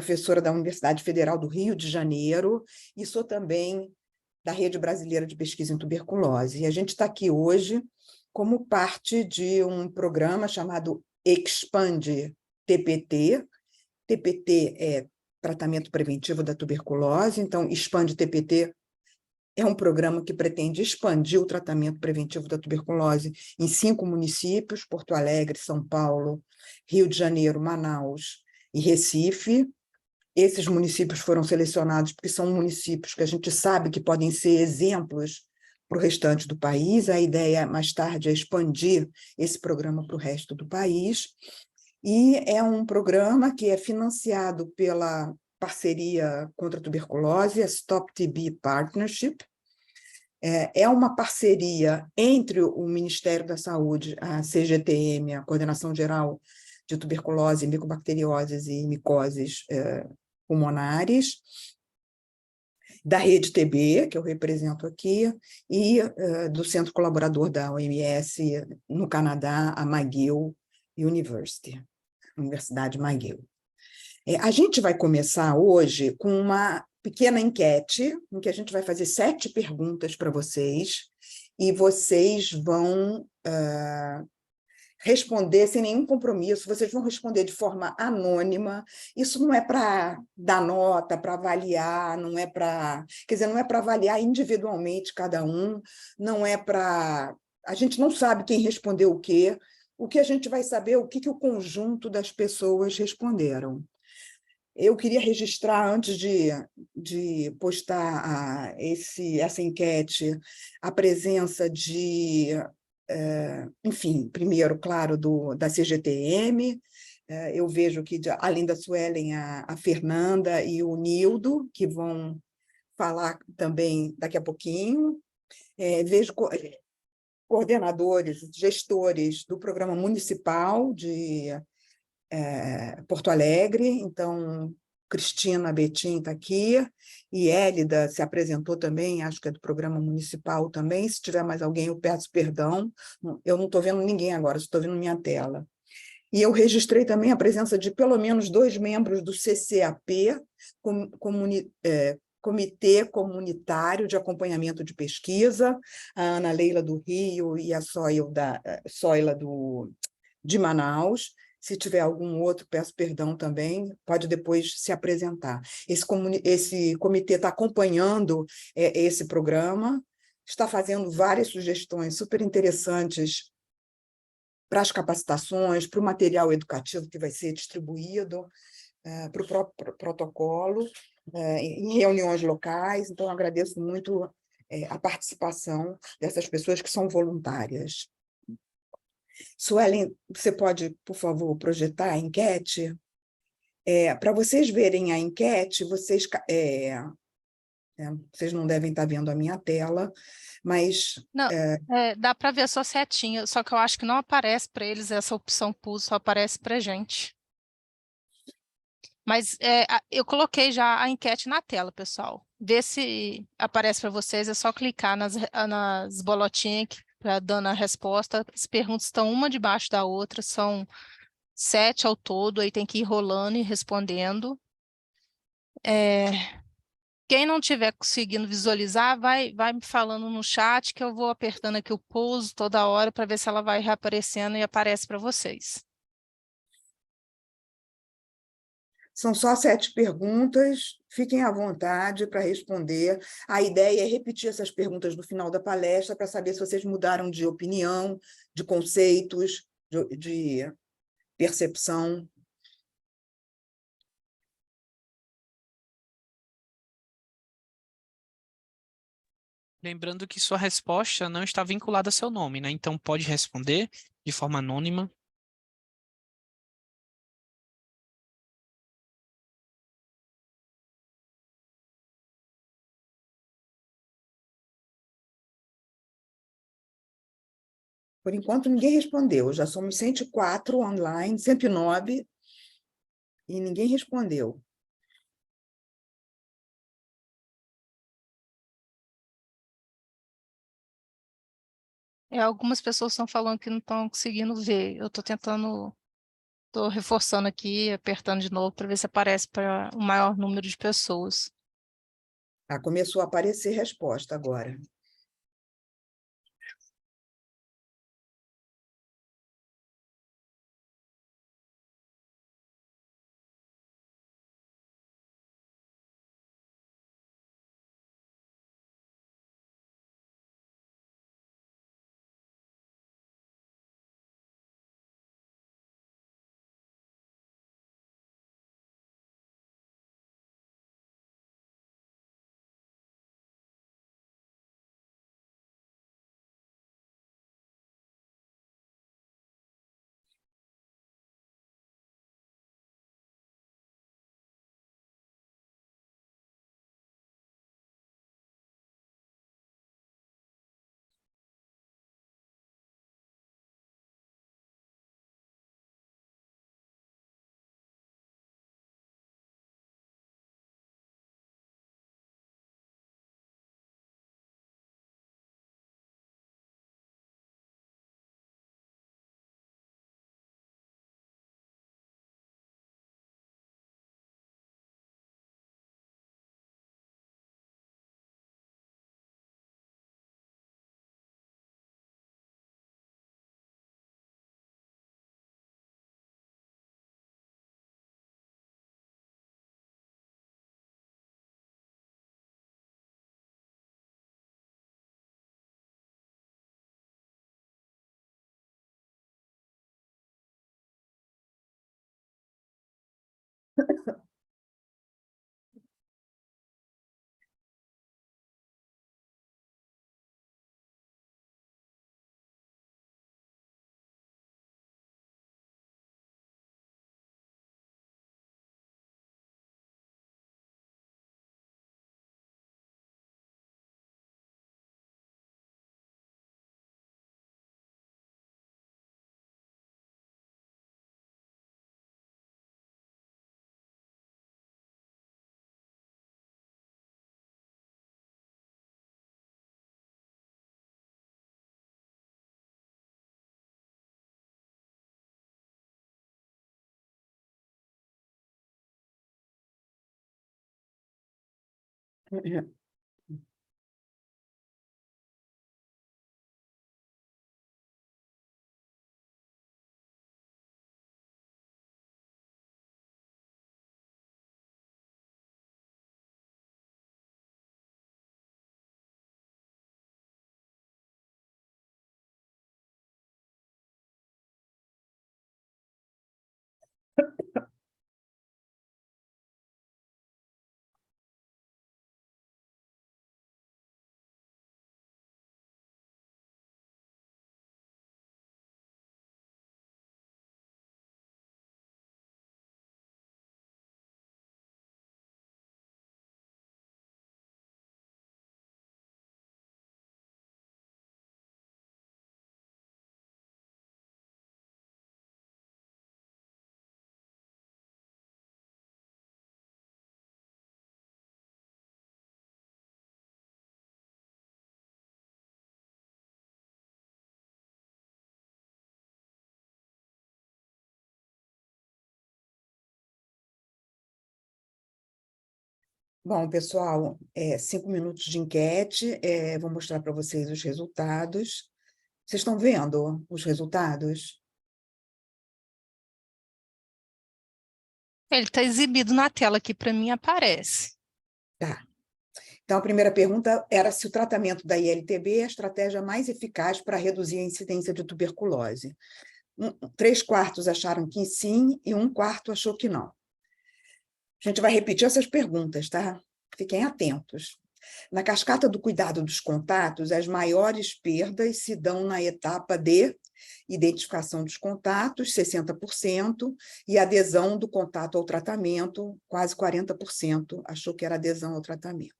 professora da Universidade Federal do Rio de Janeiro e sou também da Rede Brasileira de Pesquisa em Tuberculose. E a gente está aqui hoje como parte de um programa chamado Expand TPT. TPT é tratamento preventivo da tuberculose, então Expand TPT é um programa que pretende expandir o tratamento preventivo da tuberculose em 5 municípios, Porto Alegre, São Paulo, Rio de Janeiro, Manaus e Recife. Esses municípios foram selecionados porque são municípios que a gente sabe que podem ser exemplos para o restante do país. A ideia, mais tarde, é expandir esse programa para o resto do país. E é um programa que é financiado pela parceria contra a tuberculose, a Stop TB Partnership. É uma parceria entre o Ministério da Saúde, a CGTM, a Coordenação Geral de Tuberculose, Micobacterioses e Micoses Pulmonares, da Rede TB, que eu represento aqui, e do Centro Colaborador da OMS no Canadá, a McGill University, Universidade McGill. A gente vai começar hoje com uma pequena enquete, em que a gente vai fazer 7 perguntas para vocês, e vocês vão responder sem nenhum compromisso, vocês vão responder de forma anônima. Isso não é para dar nota, para avaliar, não é para... Quer dizer, não é para avaliar individualmente cada um, não é para... A gente não sabe quem respondeu o que a gente vai saber é o que o conjunto das pessoas responderam. Eu queria registrar, antes de postar essa enquete, a presença de, enfim, primeiro, claro, da CGTM. Eu vejo que, além da Suelen, a Fernanda e o Nildo, que vão falar também daqui a pouquinho. Vejo coordenadores, gestores do Programa Municipal de Porto Alegre, então Cristina Betim está aqui, e Hélida se apresentou também, acho que é do programa municipal também. Se tiver mais alguém, eu peço perdão, eu não estou vendo ninguém agora, estou vendo minha tela. E eu registrei também a presença de pelo menos 2 membros do CCAP, Comitê Comunitário de Acompanhamento de Pesquisa, a Ana Leila do Rio e a Soila de Manaus. Se tiver algum outro, peço perdão também, pode depois se apresentar. Esse comitê está acompanhando esse programa, está fazendo várias sugestões super interessantes para as capacitações, para o material educativo que vai ser distribuído, para o próprio protocolo, em reuniões locais. Então, agradeço muito a participação dessas pessoas que são voluntárias. Suelen, você pode, por favor, projetar a enquete? Para vocês verem a enquete, vocês não devem estar vendo a minha tela, mas... Não, dá para ver a sua setinha, só que eu acho que não aparece para eles essa opção pulso, só aparece para a gente. Mas eu coloquei já a enquete na tela, pessoal. Vê se aparece para vocês, é só clicar nas bolotinhas para dando a resposta. As perguntas estão uma debaixo da outra, são 7 ao todo, aí tem que ir rolando e respondendo. Quem não estiver conseguindo visualizar, vai me falando no chat, que eu vou apertando aqui o pulso toda hora para ver se ela vai reaparecendo e aparece para vocês. São só 7 perguntas, fiquem à vontade para responder. A ideia é repetir essas perguntas no final da palestra para saber se vocês mudaram de opinião, de conceitos, de percepção. Lembrando que sua resposta não está vinculada a seu nome, né? Então pode responder de forma anônima. Por enquanto, ninguém respondeu. Já somos 104 online, 109, e ninguém respondeu. Algumas pessoas estão falando que não estão conseguindo ver. Eu estou tentando Estou reforçando aqui, apertando de novo para ver se aparece para o maior número de pessoas. Começou a aparecer resposta agora. Bom, pessoal, 5 minutos de enquete, vou mostrar para vocês os resultados. Vocês estão vendo os resultados? Ele está exibido na tela aqui, para mim aparece. Tá. Então, a primeira pergunta era se o tratamento da ILTB é a estratégia mais eficaz para reduzir a incidência de tuberculose. 3/4 acharam que sim e 1/4 achou que não. A gente vai repetir essas perguntas, tá? Fiquem atentos. Na cascata do cuidado dos contatos, as maiores perdas se dão na etapa de identificação dos contatos, 60%, e adesão do contato ao tratamento, quase 40%, achou que era adesão ao tratamento.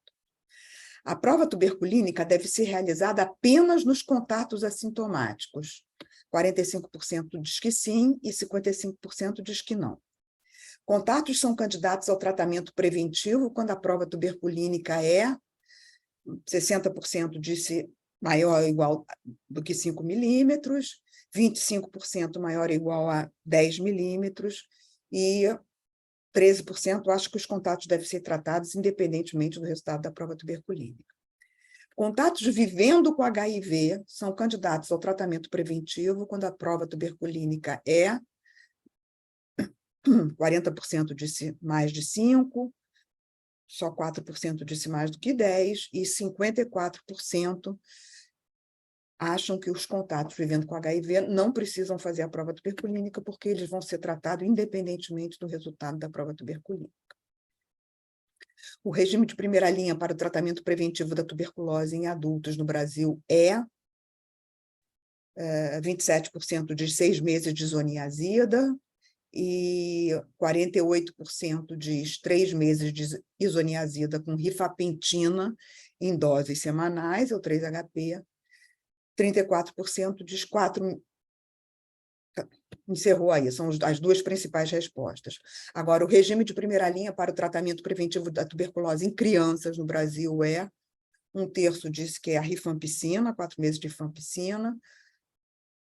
A prova tuberculínica deve ser realizada apenas nos contatos assintomáticos. 45% diz que sim e 55% diz que não. Contatos são candidatos ao tratamento preventivo quando a prova tuberculínica 60% disse maior ou igual do que 5 milímetros, 25% maior ou igual a 10 milímetros, e 13% acham que os contatos devem ser tratados independentemente do resultado da prova tuberculínica. Contatos vivendo com HIV são candidatos ao tratamento preventivo quando a prova tuberculínica é 40% disse mais de 5, só 4% disse mais do que 10, e 54% acham que os contatos vivendo com HIV não precisam fazer a prova tuberculínica porque eles vão ser tratados independentemente do resultado da prova tuberculínica. O regime de primeira linha para o tratamento preventivo da tuberculose em adultos no Brasil é 27% de 6 meses de isoniazida e 48% diz 3 meses de isoniazida com rifampicina em doses semanais, é o 3-HP, 34% diz 4... Encerrou aí, são as duas principais respostas. Agora, o regime de primeira linha para o tratamento preventivo da tuberculose em crianças no Brasil é 1/3 disse que é a rifampicina, 4 meses de rifampicina,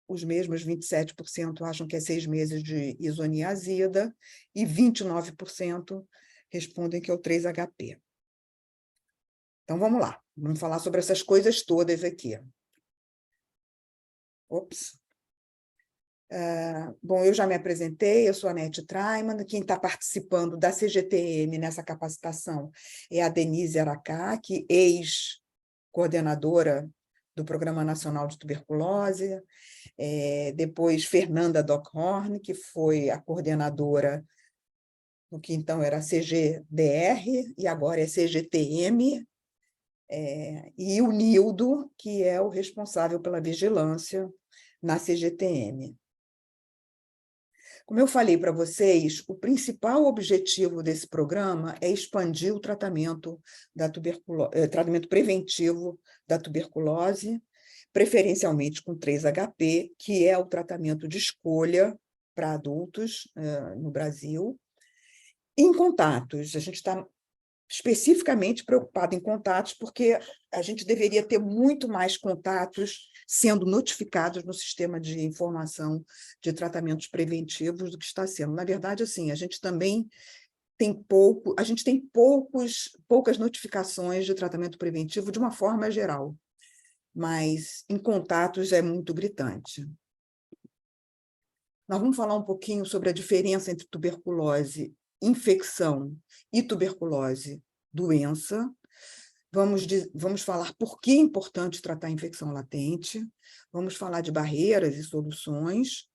os mesmos 27% acham que é 6 meses de isoniazida e 29% respondem que é o 3-HP. Então, vamos lá, vamos falar sobre essas coisas todas aqui. Ops. Bom, eu já me apresentei, eu sou a Nete Traiman, quem está participando da CGTM nessa capacitação é a Denise Aracá, que ex-coordenadora do Programa Nacional de Tuberculose, depois Fernanda Dockhorn, que foi a coordenadora no que então era CGDR, e agora é CGTM, e o Nildo, que é o responsável pela vigilância na CGTM. Como eu falei para vocês, o principal objetivo desse programa é expandir o tratamento tratamento preventivo da tuberculose, preferencialmente com 3-HP, que é o tratamento de escolha para adultos no Brasil. Em contatos, a gente está especificamente preocupado em contatos, porque a gente deveria ter muito mais contatos sendo notificados no sistema de informação de tratamentos preventivos do que está sendo. Na verdade, assim, a gente também tem poucas notificações de tratamento preventivo de uma forma geral, mas em contatos é muito gritante. Nós vamos falar um pouquinho sobre a diferença entre tuberculose, infecção e tuberculose, doença. Vamos falar por que é importante tratar a infecção latente, vamos falar de barreiras e soluções,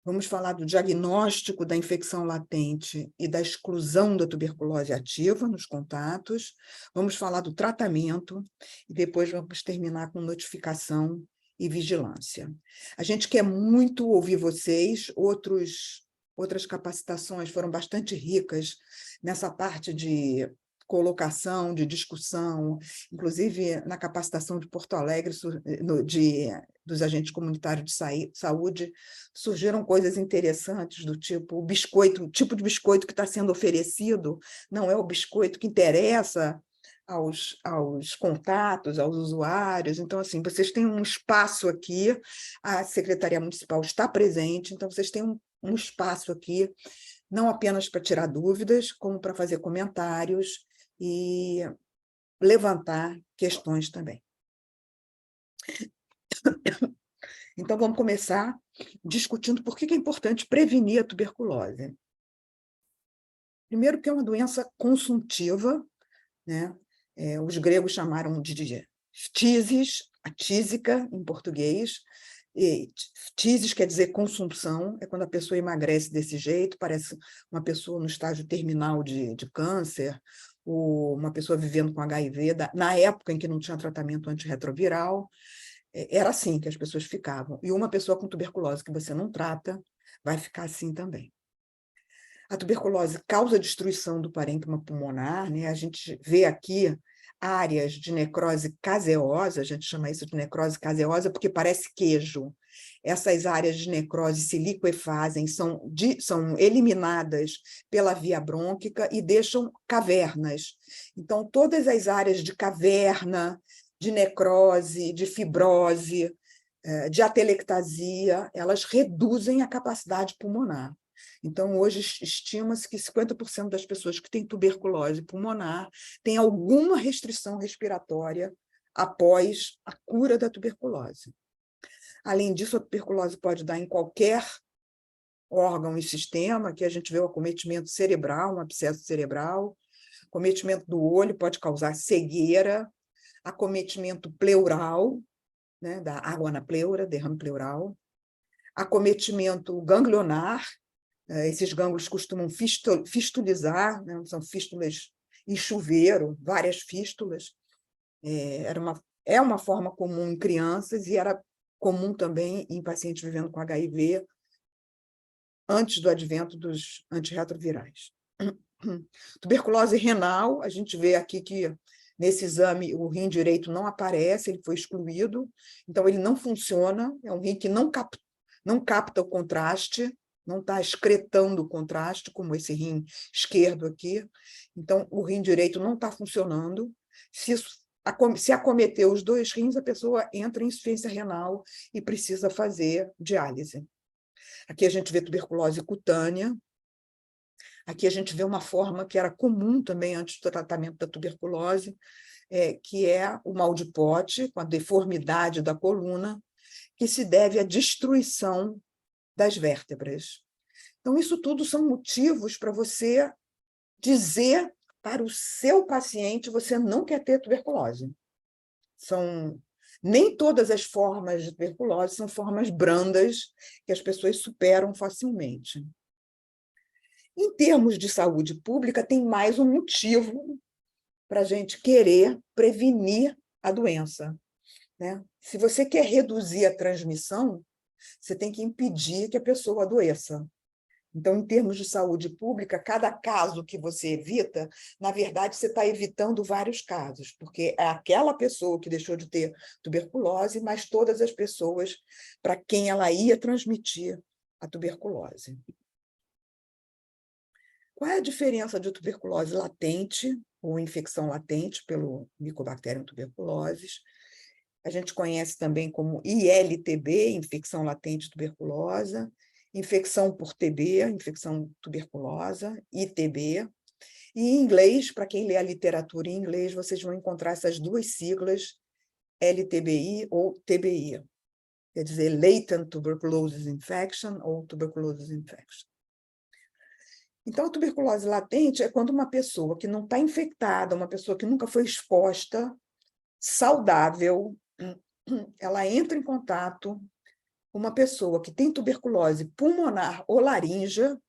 vamos falar do diagnóstico da infecção latente e da exclusão da tuberculose ativa nos contatos, vamos falar do tratamento e depois vamos terminar com notificação e vigilância. A gente quer muito ouvir vocês, outras capacitações foram bastante ricas nessa parte de colocação, de discussão, inclusive na capacitação de Porto Alegre, dos agentes comunitários de saúde, surgiram coisas interessantes do tipo o tipo de biscoito que está sendo oferecido não é o biscoito que interessa aos contatos, aos usuários. Então, assim, vocês têm um espaço aqui, a Secretaria Municipal está presente, então vocês têm um espaço aqui, não apenas para tirar dúvidas, como para fazer comentários e levantar questões também. Então, vamos começar discutindo por que é importante prevenir a tuberculose. Primeiro, que é uma doença consumptiva, né? Os gregos chamaram de phthisis, a tísica em português. Phthisis quer dizer consumpção, é quando a pessoa emagrece desse jeito, parece uma pessoa no estágio terminal de câncer, ou uma pessoa vivendo com HIV, na época em que não tinha tratamento antirretroviral, era assim que as pessoas ficavam. E uma pessoa com tuberculose que você não trata, vai ficar assim também. A tuberculose causa destruição do parênquima pulmonar, né? A gente vê aqui áreas de necrose caseosa, a gente chama isso de necrose caseosa porque parece queijo. Essas áreas de necrose se liquefazem, são eliminadas pela via brônquica e deixam cavernas. Então, todas as áreas de caverna, de necrose, de fibrose, de atelectasia, elas reduzem a capacidade pulmonar. Então, hoje, estima-se que 50% das pessoas que têm tuberculose pulmonar têm alguma restrição respiratória após a cura da tuberculose. Além disso, a tuberculose pode dar em qualquer órgão e sistema, que a gente vê o acometimento cerebral, um abscesso cerebral, acometimento do olho pode causar cegueira, acometimento pleural, né, da água na pleura, derrame pleural, acometimento ganglionar, esses gânglios costumam fistulizar, né, são fístulas em chuveiro, várias fístulas, é uma forma comum em crianças e era comum também em pacientes vivendo com HIV antes do advento dos antirretrovirais. Tuberculose renal, a gente vê aqui que nesse exame o rim direito não aparece, ele foi excluído, então ele não funciona, é um rim que não capta o contraste, não está excretando o contraste, como esse rim esquerdo aqui, então o rim direito não está funcionando. Se acometer os dois rins, a pessoa entra em insuficiência renal e precisa fazer diálise. Aqui a gente vê tuberculose cutânea. Aqui a gente vê uma forma que era comum também antes do tratamento da tuberculose, que é o mal de Pote, com a deformidade da coluna, que se deve à destruição das vértebras. Então, isso tudo são motivos para você dizer para o seu paciente que você não quer ter tuberculose. Nem todas as formas de tuberculose são formas brandas que as pessoas superam facilmente. Em termos de saúde pública, tem mais um motivo para a gente querer prevenir a doença, né? Se você quer reduzir a transmissão, você tem que impedir que a pessoa adoeça. Então, em termos de saúde pública, cada caso que você evita, na verdade, você está evitando vários casos, porque é aquela pessoa que deixou de ter tuberculose, mas todas as pessoas para quem ela ia transmitir a tuberculose. Qual é a diferença de tuberculose latente ou infecção latente pelo Mycobacterium tuberculosis? A gente conhece também como ILTB, infecção latente tuberculosa, infecção por TB, infecção tuberculosa, ITB. E em inglês, para quem lê a literatura em inglês, vocês vão encontrar essas duas siglas, LTBI ou TBI. Quer dizer, Latent Tuberculosis Infection ou Tuberculosis Infection. Então, a tuberculose latente é quando uma pessoa que não está infectada, uma pessoa que nunca foi exposta, saudável, ela entra em contato com uma pessoa que tem tuberculose pulmonar ou laríngea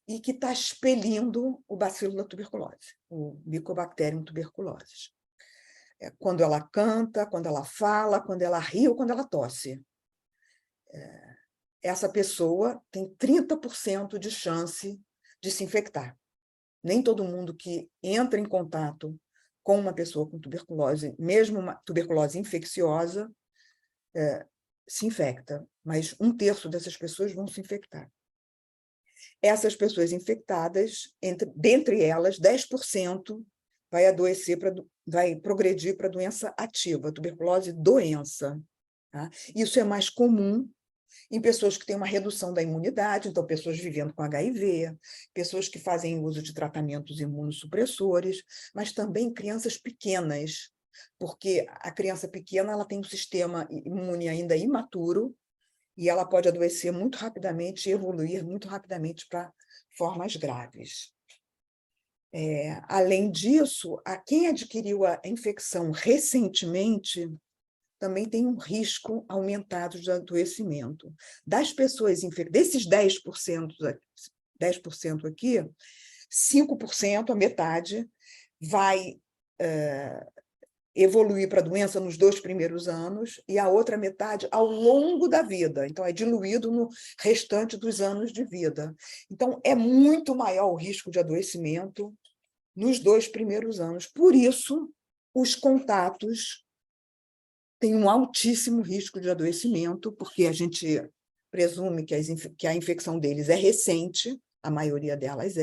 e que está expelindo o bacilo da tuberculose, o Mycobacterium tuberculosis. Quando ela canta, quando ela fala, quando ela ri ou quando ela tosse. Essa pessoa tem 30% de chance de se infectar. Nem todo mundo que entra em contato com uma pessoa com tuberculose, mesmo uma tuberculose infecciosa, se infecta, mas 1/3 dessas pessoas vão se infectar. Essas pessoas infectadas, dentre elas, 10% vai progredir para doença ativa, tuberculose doença. Tá? Isso é mais comum em pessoas que têm uma redução da imunidade, então pessoas vivendo com HIV, pessoas que fazem uso de tratamentos imunossupressores, mas também crianças pequenas, porque a criança pequena ela tem um sistema imune ainda imaturo e ela pode adoecer muito rapidamente e evoluir muito rapidamente para formas graves. Além disso, quem adquiriu a infecção recentemente também tem um risco aumentado de adoecimento. Das pessoas infectadas, desses 10% aqui, 5%, a metade, vai evoluir para a doença nos 2 primeiros anos e a outra metade ao longo da vida. Então, é diluído no restante dos anos de vida. Então, é muito maior o risco de adoecimento nos 2 primeiros anos. Por isso, os contatos têm um altíssimo risco de adoecimento, porque a gente presume que a infecção deles é recente, a maioria delas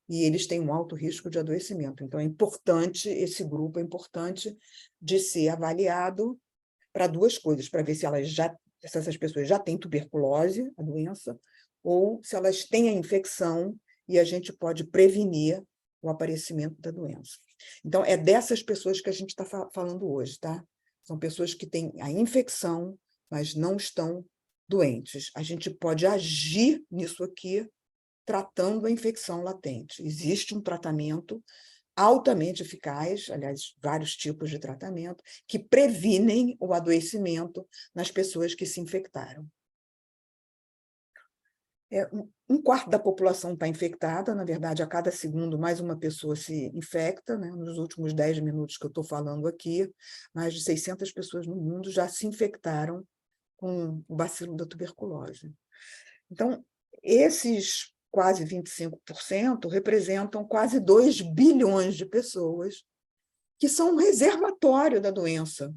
e eles têm um alto risco de adoecimento. Então, é importante, esse grupo é importante de ser avaliado para duas coisas, para ver se se essas pessoas já têm tuberculose, a doença, ou se elas têm a infecção e a gente pode prevenir o aparecimento da doença. Então, é dessas pessoas que a gente está falando hoje, tá? São pessoas que têm a infecção, mas não estão doentes. A gente pode agir nisso aqui, tratando a infecção latente. Existe um tratamento altamente eficaz, aliás, vários tipos de tratamento, que previnem o adoecimento nas pessoas que se infectaram. Um quarto da população está infectada, na verdade, a cada segundo mais uma pessoa se infecta, né? Nos últimos 10 minutos que eu estou falando aqui, mais de 600 pessoas no mundo já se infectaram com o bacilo da tuberculose. Então, esses quase 25% representam quase 2 bilhões de pessoas que são um reservatório da doença.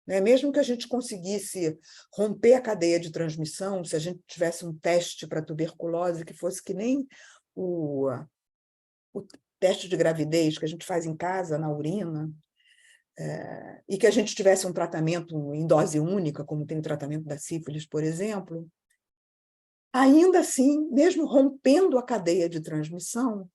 Né? Mesmo que a gente conseguisse romper a cadeia de transmissão, se a gente tivesse um teste para tuberculose que fosse que nem o teste de gravidez que a gente faz em casa, na urina, e que a gente tivesse um tratamento em dose única, como tem o tratamento da sífilis, por exemplo, ainda assim, mesmo rompendo a cadeia de transmissão,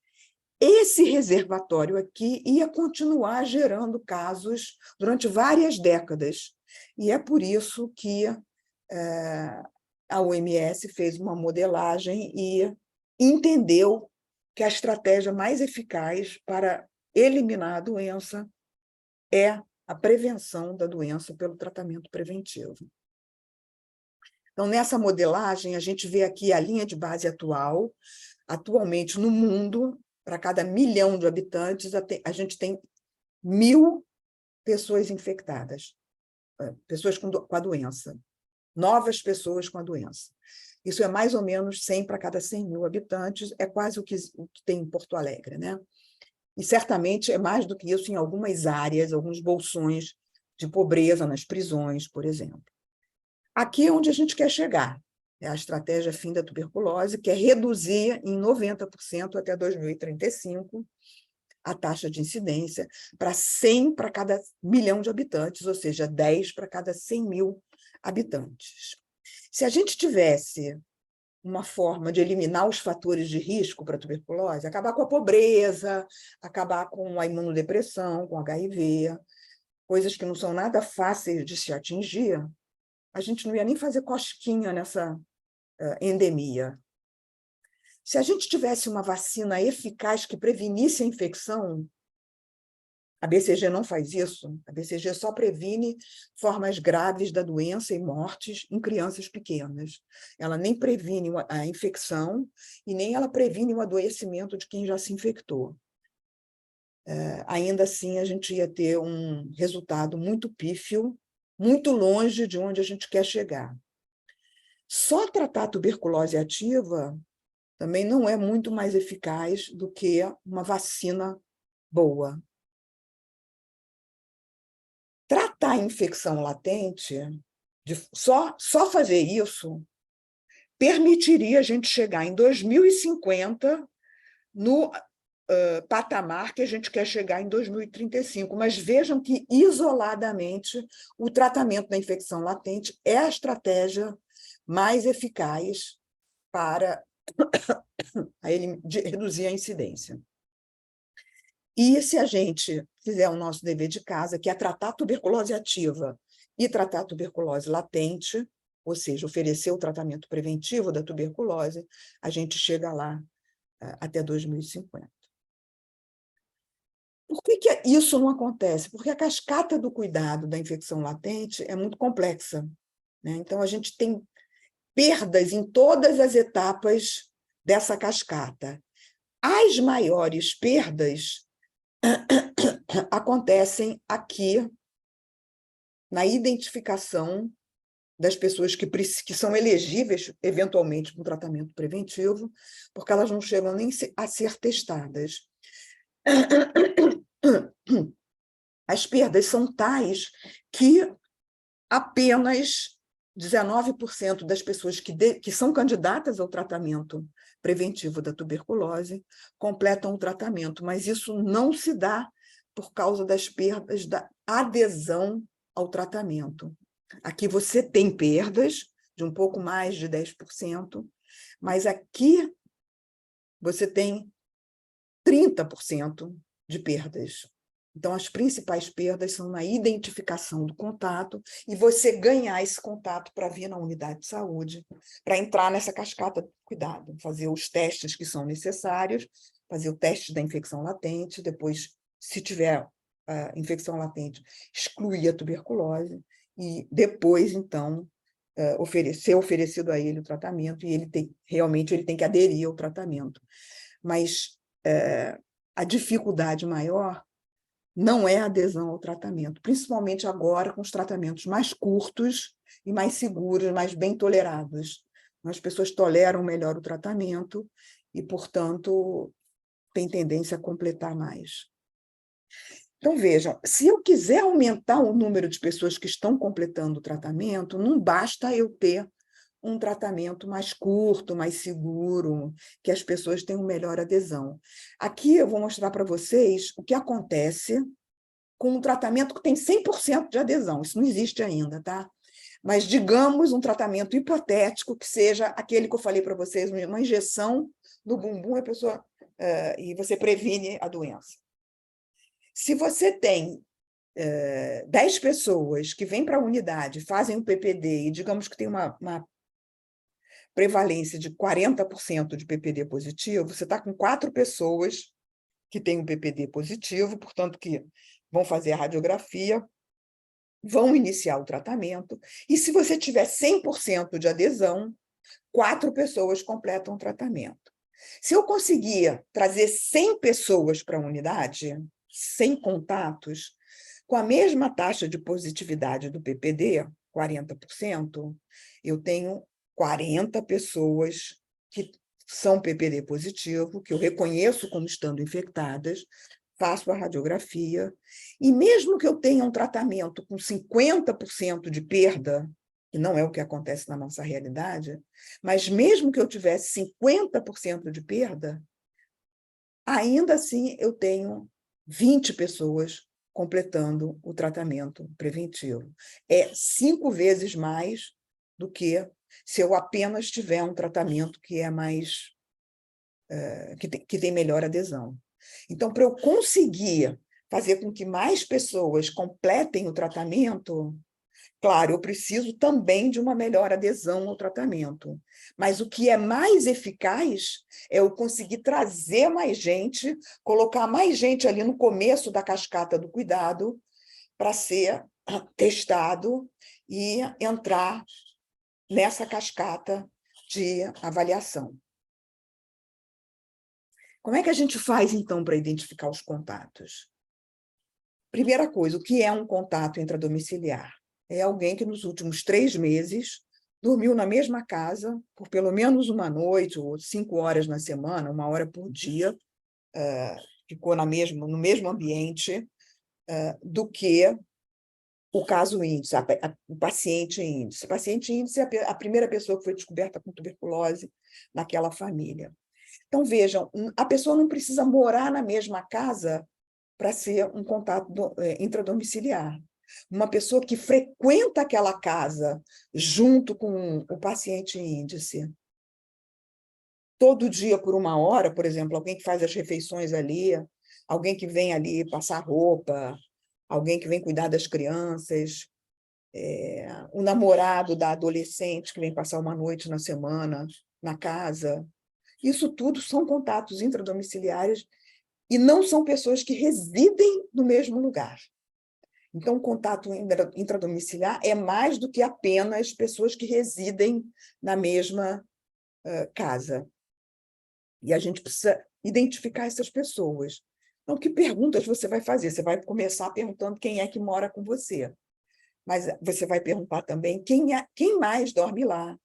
esse reservatório aqui ia continuar gerando casos durante várias décadas. E é por isso que a OMS fez uma modelagem e entendeu que a estratégia mais eficaz para eliminar a doença é a prevenção da doença pelo tratamento preventivo. Então, nessa modelagem, a gente vê aqui a linha de base atual. Atualmente, no mundo, para cada 1 milhão de habitantes, a gente tem 1.000 pessoas infectadas, pessoas com a doença, novas pessoas com a doença. Isso é mais ou menos 100 para cada 100.000 habitantes, é quase o que tem em Porto Alegre, né? E certamente é mais do que isso em algumas áreas, alguns bolsões de pobreza nas prisões, por exemplo. Aqui é onde a gente quer chegar. É a estratégia Fim da Tuberculose, que é reduzir em 90% até 2035 a taxa de incidência para 100 para cada 1 milhão de habitantes, ou seja, 10 para cada 100.000 habitantes. Se a gente tivesse uma forma de eliminar os fatores de risco para a tuberculose, acabar com a pobreza, acabar com a imunodepressão, com HIV, coisas que não são nada fáceis de se atingir, a gente não ia nem fazer cosquinha nessa endemia. Se a gente tivesse uma vacina eficaz que prevenisse a infecção, a BCG não faz isso. A BCG só previne formas graves da doença e mortes em crianças pequenas. Ela nem previne a infecção e nem ela previne o adoecimento de quem já se infectou. Ainda assim, a gente ia ter um resultado muito pífio, muito longe de onde a gente quer chegar. Só tratar a tuberculose ativa também não é muito mais eficaz do que uma vacina boa. Tratar a infecção latente, só fazer isso, permitiria a gente chegar em 2050 no patamar que a gente quer chegar em 2035. Mas vejam que, isoladamente, o tratamento da infecção latente é a estratégia mais eficaz para reduzir a incidência. E se a gente fizer o nosso dever de casa, que é tratar a tuberculose ativa e tratar a tuberculose latente, ou seja, oferecer o tratamento preventivo da tuberculose, a gente chega lá até 2050. Por que isso não acontece? Porque a cascata do cuidado da infecção latente é muito complexa, né? Então, a gente tem perdas em todas as etapas dessa cascata. As maiores perdas acontecem aqui na identificação das pessoas que são elegíveis, eventualmente, para um tratamento preventivo, porque elas não chegam nem a ser testadas. As perdas são tais que apenas 19% das pessoas que são candidatas ao tratamento preventivo da tuberculose completam o tratamento, mas isso não se dá por causa das perdas da adesão ao tratamento. Aqui você tem perdas de um pouco mais de 10%, mas aqui você tem 30% de perdas. Então, as principais perdas são na identificação do contato e você ganhar esse contato para vir na unidade de saúde, para entrar nessa cascata do cuidado, fazer os testes que são necessários, fazer o teste da infecção latente, depois, se tiver infecção latente, excluir a tuberculose e depois, então, ser oferecido a ele o tratamento e realmente ele tem que aderir ao tratamento. Mas a dificuldade maior não é a adesão ao tratamento, principalmente agora com os tratamentos mais curtos e mais seguros, mais bem tolerados. As pessoas toleram melhor o tratamento e, portanto, têm tendência a completar mais. Então, vejam, se eu quiser aumentar o número de pessoas que estão completando o tratamento, não basta eu ter um tratamento mais curto, mais seguro, que as pessoas tenham melhor adesão. Aqui eu vou mostrar para vocês o que acontece com um tratamento que tem 100% de adesão. Isso não existe ainda, tá? Mas, digamos, um tratamento hipotético que seja aquele que eu falei para vocês, uma injeção no bumbum, e você previne a doença. Se você tem 10 pessoas que vêm para a unidade, fazem o PPD e digamos que tem uma prevalência de 40% de PPD positivo, você está com 4 pessoas que têm um PPD positivo, portanto, que vão fazer a radiografia, vão iniciar o tratamento, e se você tiver 100% de adesão, 4 pessoas completam o tratamento. Se eu conseguir trazer 100 pessoas para a unidade, 100 contatos, com a mesma taxa de positividade do PPD, 40%, eu tenho 40 pessoas que são PPD positivo, que eu reconheço como estando infectadas, faço a radiografia, e mesmo que eu tenha um tratamento com 50% de perda, que não é o que acontece na nossa realidade, mas mesmo que eu tivesse 50% de perda, ainda assim eu tenho 20 pessoas completando o tratamento preventivo. É 5 vezes mais do que se eu apenas tiver um tratamento que é mais que tem melhor adesão. Então, para eu conseguir fazer com que mais pessoas completem o tratamento, claro, eu preciso também de uma melhor adesão ao tratamento. Mas o que é mais eficaz é eu conseguir trazer mais gente, colocar mais gente ali no começo da cascata do cuidado para ser testado e entrar nessa cascata de avaliação. Como é que a gente faz, então, para identificar os contatos? Primeira coisa, o que é um contato intradomiciliar? É alguém que nos últimos 3 meses dormiu na mesma casa por pelo menos uma noite, ou 5 horas na semana, 1 hora por dia, ficou no mesmo ambiente do que o caso índice, o paciente índice. O paciente índice é a primeira pessoa que foi descoberta com tuberculose naquela família. Então, vejam, a pessoa não precisa morar na mesma casa para ser um contato intradomiciliar. Uma pessoa que frequenta aquela casa junto com o paciente índice, todo dia por 1 hora, por exemplo, alguém que faz as refeições ali, alguém que vem ali passar roupa, alguém que vem cuidar das crianças, o namorado da adolescente que vem passar uma noite na semana na casa. Isso tudo são contatos intradomiciliares e não são pessoas que residem no mesmo lugar. Então, o contato intradomiciliar é mais do que apenas pessoas que residem na mesma casa. E a gente precisa identificar essas pessoas. Então, que perguntas você vai fazer? Você vai começar perguntando quem é que mora com você. Mas você vai perguntar também quem mais dorme lá,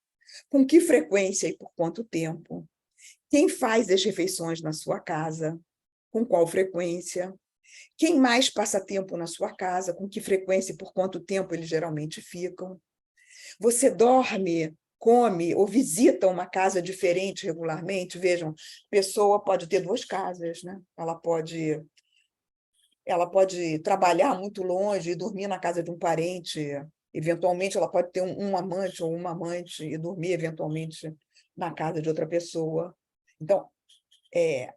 com que frequência e por quanto tempo, quem faz as refeições na sua casa, com qual frequência, quem mais passa tempo na sua casa, com que frequência e por quanto tempo eles geralmente ficam. Você dorme, come ou visita uma casa diferente regularmente? Vejam, a pessoa pode ter 2 casas, né? Ela pode trabalhar muito longe e dormir na casa de um parente Eventualmente, ela pode ter um amante ou uma amante e dormir, eventualmente, na casa de outra pessoa. Então,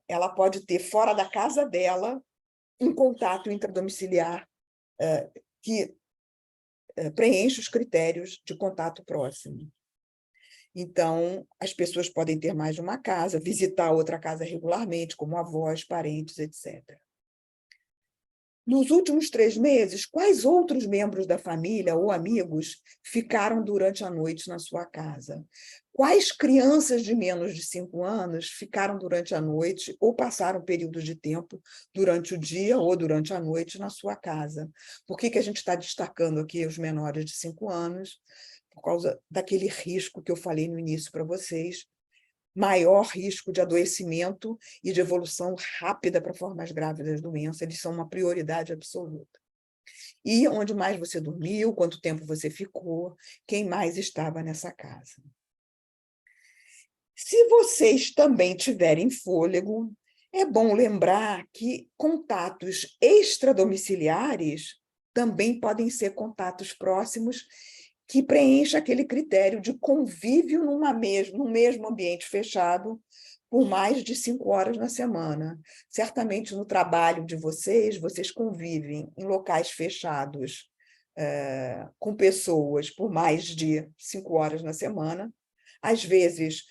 ela pode ter, fora da casa dela, um contato intradomiciliar que preenche os critérios de contato próximo. Então, as pessoas podem ter mais de uma casa, visitar outra casa regularmente, como avós, parentes, etc. Nos últimos 3 meses, quais outros membros da família ou amigos ficaram durante a noite na sua casa? Quais crianças de menos de 5 anos ficaram durante a noite ou passaram períodos de tempo durante o dia ou durante a noite na sua casa? Por que a gente está destacando aqui os menores de 5 anos? Por causa daquele risco que eu falei no início para vocês, maior risco de adoecimento e de evolução rápida para formas graves das doenças, eles são uma prioridade absoluta. E onde mais você dormiu, quanto tempo você ficou, quem mais estava nessa casa. Se vocês também tiverem fôlego, é bom lembrar que contatos extradomiciliares também podem ser contatos próximos que preencha aquele critério de convívio num mesmo ambiente fechado por mais de 5 horas na semana. Certamente, no trabalho de vocês convivem em locais fechados com pessoas por mais de 5 horas na semana. Às vezes,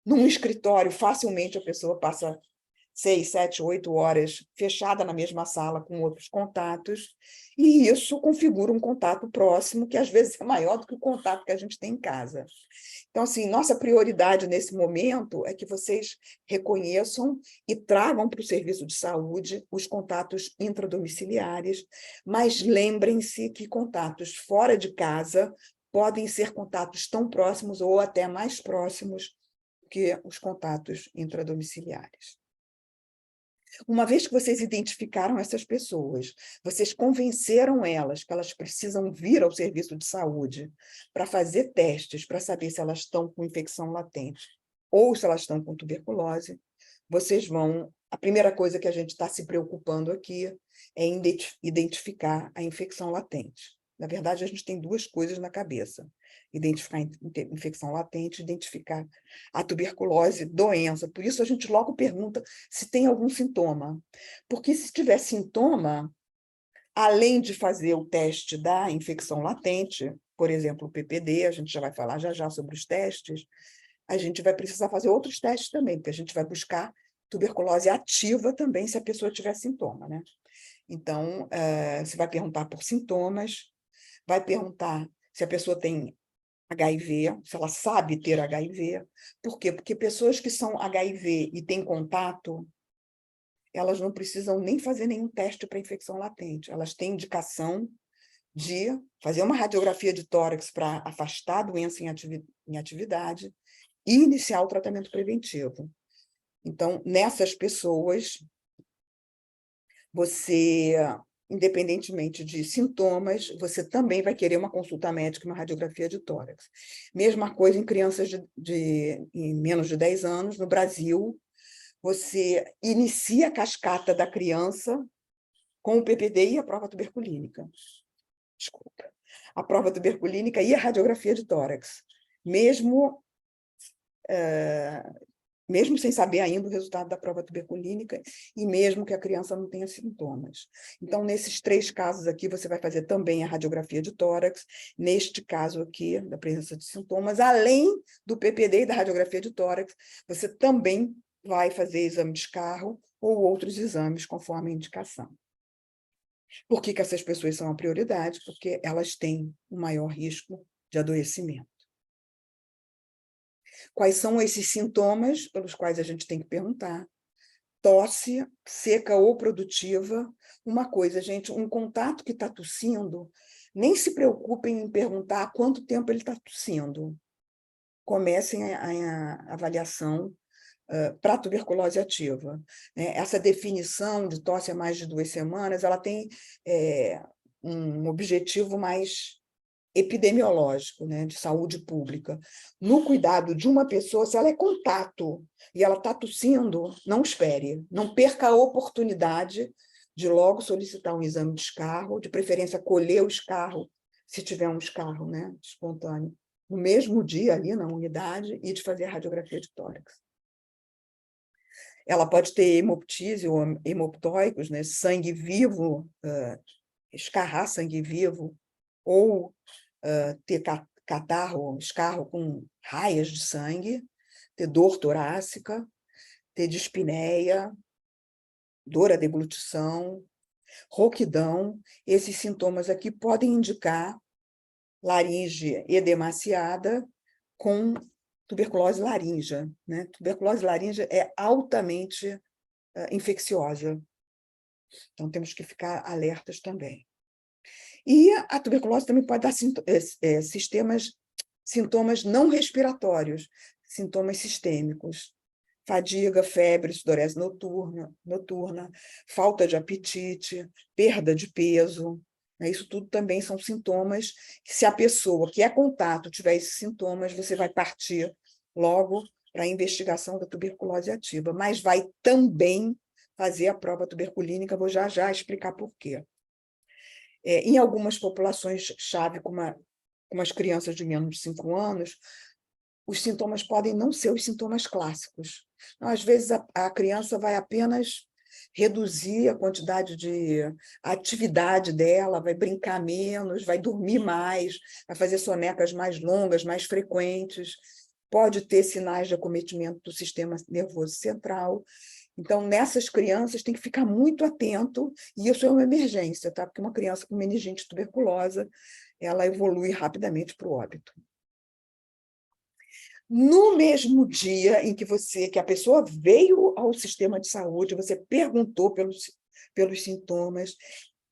num escritório, facilmente a pessoa passa 6, 7, 8 horas fechada na mesma sala com outros contatos, e isso configura um contato próximo, que às vezes é maior do que o contato que a gente tem em casa. Então, assim, nossa prioridade nesse momento é que vocês reconheçam e tragam para o serviço de saúde os contatos intradomiciliares, mas lembrem-se que contatos fora de casa podem ser contatos tão próximos ou até mais próximos que os contatos intradomiciliares. Uma vez que vocês identificaram essas pessoas, vocês convenceram elas que elas precisam vir ao serviço de saúde para fazer testes, para saber se elas estão com infecção latente ou se elas estão com tuberculose, vocês vão... A primeira coisa que a gente está se preocupando aqui é identificar a infecção latente. Na verdade, a gente tem 2 coisas na cabeça: identificar a infecção latente, identificar a tuberculose, doença. Por isso, a gente logo pergunta se tem algum sintoma. Porque se tiver sintoma, além de fazer o teste da infecção latente, por exemplo, o PPD, a gente já vai falar já sobre os testes, a gente vai precisar fazer outros testes também, porque a gente vai buscar tuberculose ativa também, se a pessoa tiver sintoma, né? Então, você vai perguntar por sintomas, vai perguntar se a pessoa tem HIV, se ela sabe ter HIV. Por quê? Porque pessoas que são HIV e têm contato, elas não precisam nem fazer nenhum teste para infecção latente. Elas têm indicação de fazer uma radiografia de tórax para afastar a doença em atividade e iniciar o tratamento preventivo. Então, nessas pessoas, você, independentemente de sintomas, você também vai querer uma consulta médica e uma radiografia de tórax. Mesma coisa em crianças em menos de 10 anos. No Brasil, você inicia a cascata da criança com o PPD e a prova tuberculínica. Desculpa. A prova tuberculínica e a radiografia de tórax. Mesmo sem saber ainda o resultado da prova tuberculínica e mesmo que a criança não tenha sintomas. Então, nesses 3 casos aqui, você vai fazer também a radiografia de tórax, neste caso aqui, da presença de sintomas, além do PPD e da radiografia de tórax, você também vai fazer exame de escarro ou outros exames conforme a indicação. Por que essas pessoas são a prioridade? Porque elas têm um maior risco de adoecimento. Quais são esses sintomas pelos quais a gente tem que perguntar? Tosse, seca ou produtiva. Uma coisa, gente, um contato que está tossindo, nem se preocupem em perguntar há quanto tempo ele está tossindo. Comecem a avaliação para a tuberculose ativa. Essa definição de tosse há mais de 2 semanas, ela tem um objetivo mais epidemiológico, né, de saúde pública. No cuidado de uma pessoa, se ela é contato e ela está tossindo, não espere, não perca a oportunidade de logo solicitar um exame de escarro, de preferência colher o escarro se tiver um escarro, né, espontâneo, no mesmo dia ali na unidade e de fazer a radiografia de tórax. Ela pode ter hemoptise ou hemoptóicos, né, sangue vivo, escarrar sangue vivo, ou ter catarro, escarro com raias de sangue, ter dor torácica, ter dispneia, dor à deglutição, rouquidão. Esses sintomas aqui podem indicar laringe edemaciada com tuberculose laríngea, né? Tuberculose laríngea é altamente infecciosa, então temos que ficar alertas também. E a tuberculose também pode dar sintomas não respiratórios, sintomas sistêmicos, fadiga, febre, sudorese noturna, falta de apetite, perda de peso, né? Isso tudo também são sintomas que, se a pessoa que é contato tiver esses sintomas, você vai partir logo para a investigação da tuberculose ativa, mas vai também fazer a prova tuberculínica, vou já explicar por quê. Em algumas populações-chave, como as crianças de menos de 5 anos, os sintomas podem não ser os sintomas clássicos. Às vezes, a criança vai apenas reduzir a quantidade de atividade dela, vai brincar menos, vai dormir mais, vai fazer sonecas mais longas, mais frequentes, pode ter sinais de acometimento do sistema nervoso central. Então, nessas crianças, tem que ficar muito atento, e isso é uma emergência, tá? Porque uma criança com meningite tuberculosa, ela evolui rapidamente para o óbito. No mesmo dia em que a pessoa veio ao sistema de saúde, você perguntou pelos sintomas,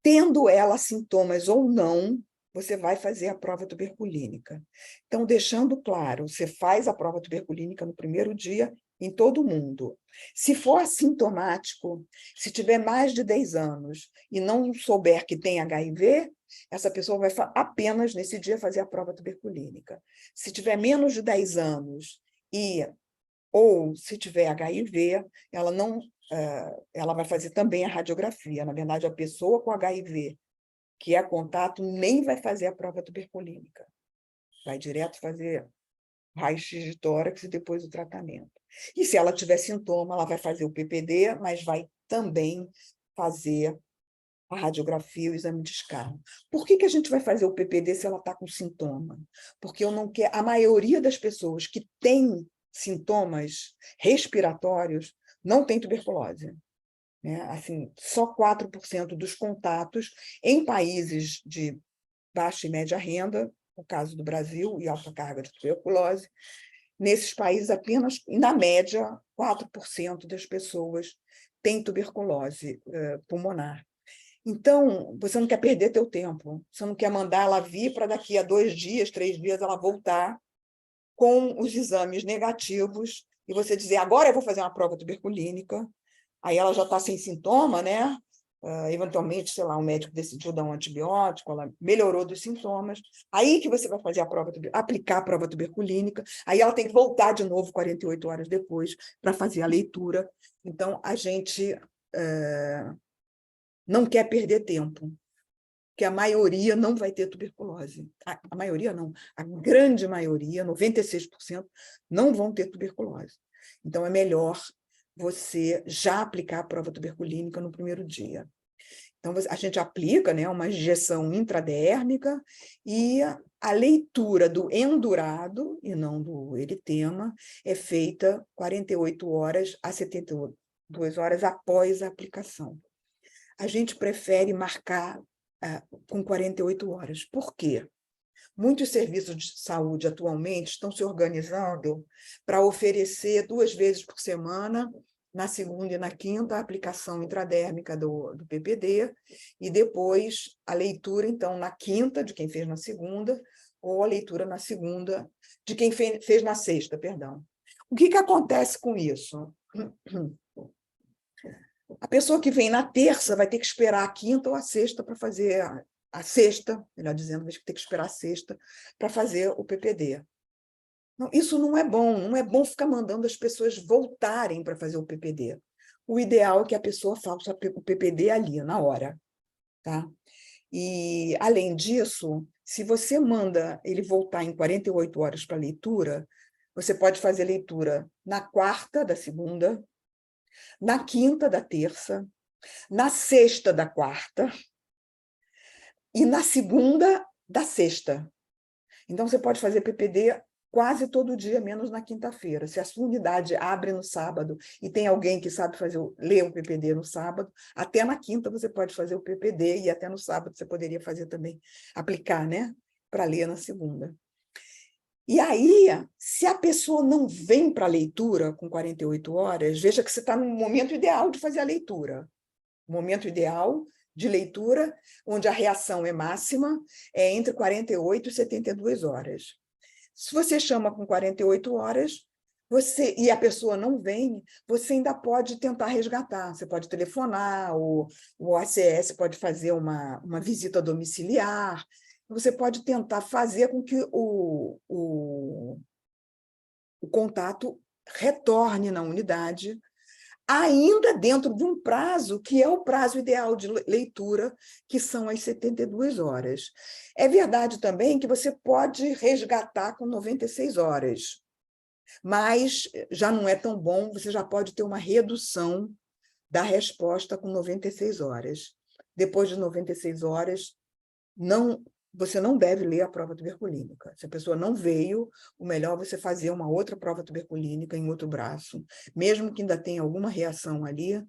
tendo ela sintomas ou não, você vai fazer a prova tuberculínica. Então, deixando claro, você faz a prova tuberculínica no primeiro dia em todo mundo. Se for assintomático, se tiver mais de 10 anos e não souber que tem HIV, essa pessoa vai apenas, nesse dia, fazer a prova tuberculínica. Se tiver menos de 10 anos ou se tiver HIV, ela vai fazer também a radiografia. Na verdade, a pessoa com HIV, que é contato, nem vai fazer a prova tuberculínica. Vai direto fazer raio-x de tórax e depois o tratamento. E se ela tiver sintoma, ela vai fazer o PPD, mas vai também fazer a radiografia e o exame de escarro. Por que a gente vai fazer o PPD se ela está com sintoma? Porque eu não quero. A maioria das pessoas que têm sintomas respiratórios não tem tuberculose. Né? Assim, só 4% dos contatos em países de baixa e média renda, no caso do Brasil, e alta carga de tuberculose, nesses países apenas, na média, 4% das pessoas têm tuberculose pulmonar. Então, você não quer perder teu tempo, você não quer mandar ela vir para daqui a 2 dias, 3 dias, ela voltar com os exames negativos e você dizer, agora eu vou fazer uma prova tuberculínica, aí ela já está sem sintoma, né? Eventualmente, sei lá, um médico decidiu dar um antibiótico, ela melhorou dos sintomas, aí que você vai fazer aplicar a prova tuberculínica, aí ela tem que voltar de novo 48 horas depois para fazer a leitura. Então, a gente não quer perder tempo, que a maioria não vai ter tuberculose. A maioria não, a grande maioria, 96%, não vão ter tuberculose. Então, é melhor você já aplicar a prova tuberculínica no primeiro dia. Então, a gente aplica, né, uma injeção intradérmica e a leitura do endurado, e não do eritema, é feita 48 horas a 72 horas após a aplicação. A gente prefere marcar com 48 horas. Por quê? Muitos serviços de saúde atualmente estão se organizando para oferecer 2 vezes por semana, na segunda e na quinta, a aplicação intradérmica do PPD, e depois a leitura, então, na quinta, de quem fez na segunda, ou a leitura na segunda, de quem fez na sexta, perdão. O que acontece com isso? A pessoa que vem na terça vai ter que esperar a quinta ou a sexta para fazer a sexta, melhor dizendo, vai ter que esperar a sexta para fazer o PPD. Não, isso não é bom ficar mandando as pessoas voltarem para fazer o PPD. O ideal é que a pessoa faça o PPD ali, na hora. Tá? E, além disso, se você manda ele voltar em 48 horas para leitura, você pode fazer leitura na quarta da segunda, na quinta da terça, na sexta da quarta e na segunda da sexta. Então, você pode fazer PPD quase todo dia, menos na quinta-feira. Se a sua unidade abre no sábado e tem alguém que sabe ler o PPD no sábado, até na quinta você pode fazer o PPD e até no sábado você poderia fazer também, aplicar, né, para ler na segunda. E aí, se a pessoa não vem para a leitura com 48 horas, veja que você está no momento ideal de fazer a leitura. O momento ideal de leitura, onde a reação é máxima, é entre 48 e 72 horas. Se você chama com 48 horas, e a pessoa não vem, você ainda pode tentar resgatar. Você pode telefonar, o ACS pode fazer uma visita domiciliar, você pode tentar fazer com que o contato retorne na unidade, ainda dentro de um prazo que é o prazo ideal de leitura, que são as 72 horas. É verdade também que você pode resgatar com 96 horas, mas já não é tão bom, você já pode ter uma redução da resposta com 96 horas. Depois de 96 horas, você não deve ler a prova tuberculínica. Se a pessoa não veio, o melhor é você fazer uma outra prova tuberculínica em outro braço. Mesmo que ainda tenha alguma reação ali,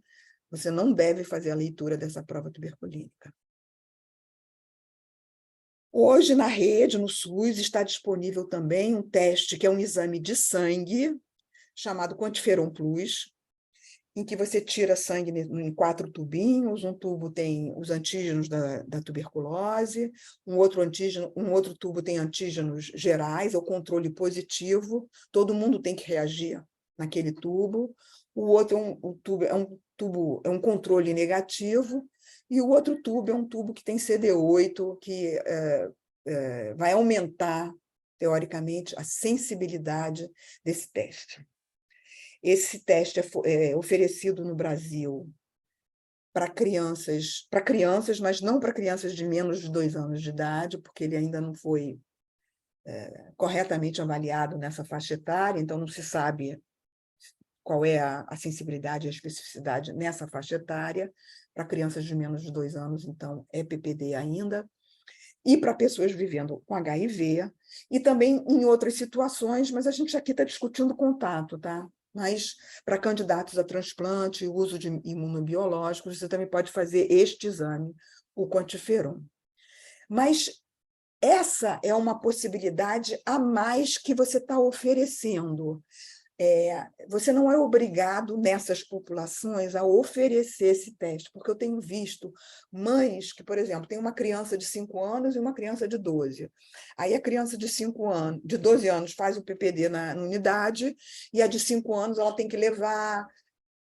você não deve fazer a leitura dessa prova tuberculínica. Hoje, na rede, no SUS, está disponível também um teste, que é um exame de sangue, chamado Quantiferon Plus, em que você tira sangue em 4 tubinhos, um tubo tem os antígenos da tuberculose, um outro tubo tem antígenos gerais, é o controle positivo, todo mundo tem que reagir naquele tubo, o outro é um controle negativo, e o outro tubo é um tubo que tem CD8, que vai aumentar, teoricamente, a sensibilidade desse teste. Esse teste é oferecido no Brasil para crianças, mas não para crianças de menos de 2 anos de idade, porque ele ainda não foi corretamente avaliado nessa faixa etária, então não se sabe qual é a sensibilidade e a especificidade nessa faixa etária. Para crianças de menos de 2 anos, então, é PPD ainda. E para pessoas vivendo com HIV, e também em outras situações, mas a gente aqui está discutindo contato, tá? Mas para candidatos a transplante e uso de imunobiológicos, você também pode fazer este exame, o Quantiferon. Mas essa é uma possibilidade a mais que você está oferecendo. Você não é obrigado, nessas populações, a oferecer esse teste, porque eu tenho visto mães que, por exemplo, tem uma criança de 5 anos e uma criança de 12. Aí a criança de 12 anos faz o PPD na unidade, e a de 5 anos ela tem que levar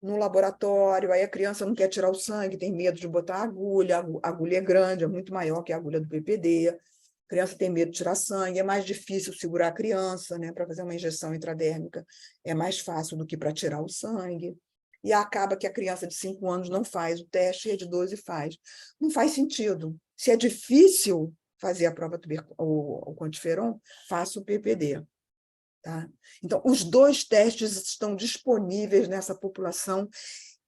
no laboratório, aí a criança não quer tirar o sangue, tem medo de botar a agulha é grande, é muito maior que a agulha do PPD, a criança tem medo de tirar sangue, é mais difícil segurar a criança, né, para fazer uma injeção intradérmica, é mais fácil do que para tirar o sangue, e acaba que a criança de 5 anos não faz o teste e a de 12 faz. Não faz sentido. Se é difícil fazer a prova o Quantiferon, faça o PPD. Tá? Então, os 2 testes estão disponíveis nessa população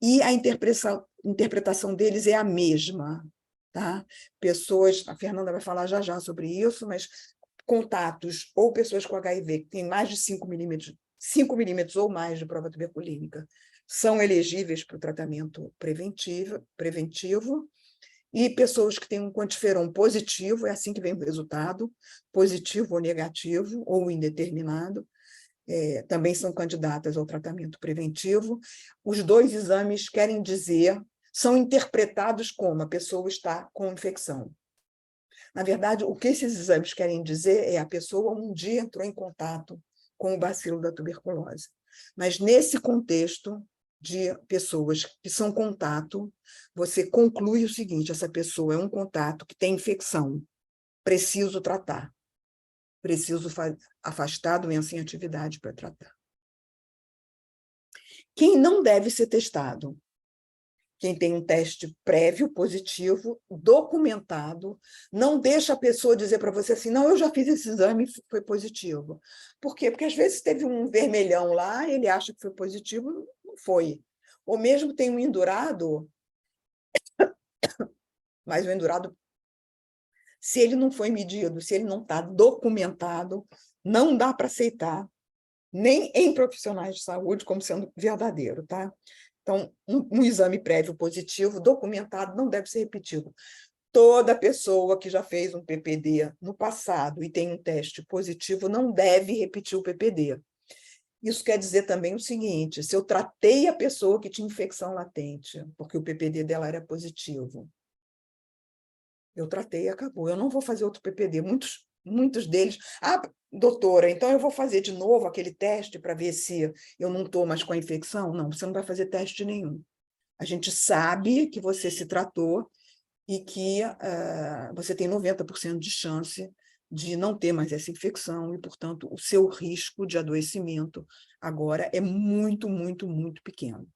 e a interpretação deles é a mesma. Tá? Pessoas, a Fernanda vai falar já sobre isso, mas contatos ou pessoas com HIV que têm mais de 5 milímetros ou mais de prova tuberculínica são elegíveis para o tratamento preventivo, e pessoas que têm um quantiferon positivo, é assim que vem o resultado, positivo ou negativo, ou indeterminado, também são candidatas ao tratamento preventivo. Os 2 exames querem dizer, são interpretados como a pessoa está com infecção. Na verdade, o que esses exames querem dizer é a pessoa um dia entrou em contato com o bacilo da tuberculose. Mas nesse contexto de pessoas que são contato, você conclui o seguinte: essa pessoa é um contato que tem infecção, preciso tratar, preciso afastar a doença em atividade para tratar. Quem não deve ser testado? quem tem um teste prévio positivo, documentado, não deixa a pessoa dizer para você assim, não, eu já fiz esse exame e foi positivo. Por quê? Porque às vezes teve um vermelhão lá, ele acha que foi positivo, não foi. Ou mesmo tem um endurado, mas o endurado, se ele não foi medido, se ele não está documentado, não dá para aceitar, nem em profissionais de saúde, como sendo verdadeiro, tá? Então, um exame prévio positivo, documentado, não deve ser repetido. Toda pessoa que já fez um PPD no passado e tem um teste positivo não deve repetir o PPD. Isso quer dizer também o seguinte, se eu tratei a pessoa que tinha infecção latente, porque o PPD dela era positivo, eu tratei e acabou. Eu não vou fazer outro PPD. Muitos deles... Ah, doutora, então eu vou fazer de novo aquele teste para ver se eu não estou mais com a infecção? Não, você não vai fazer teste nenhum. A gente sabe que você se tratou e que você tem 90% de chance de não ter mais essa infecção e, portanto, o seu risco de adoecimento agora é muito, muito, muito pequeno.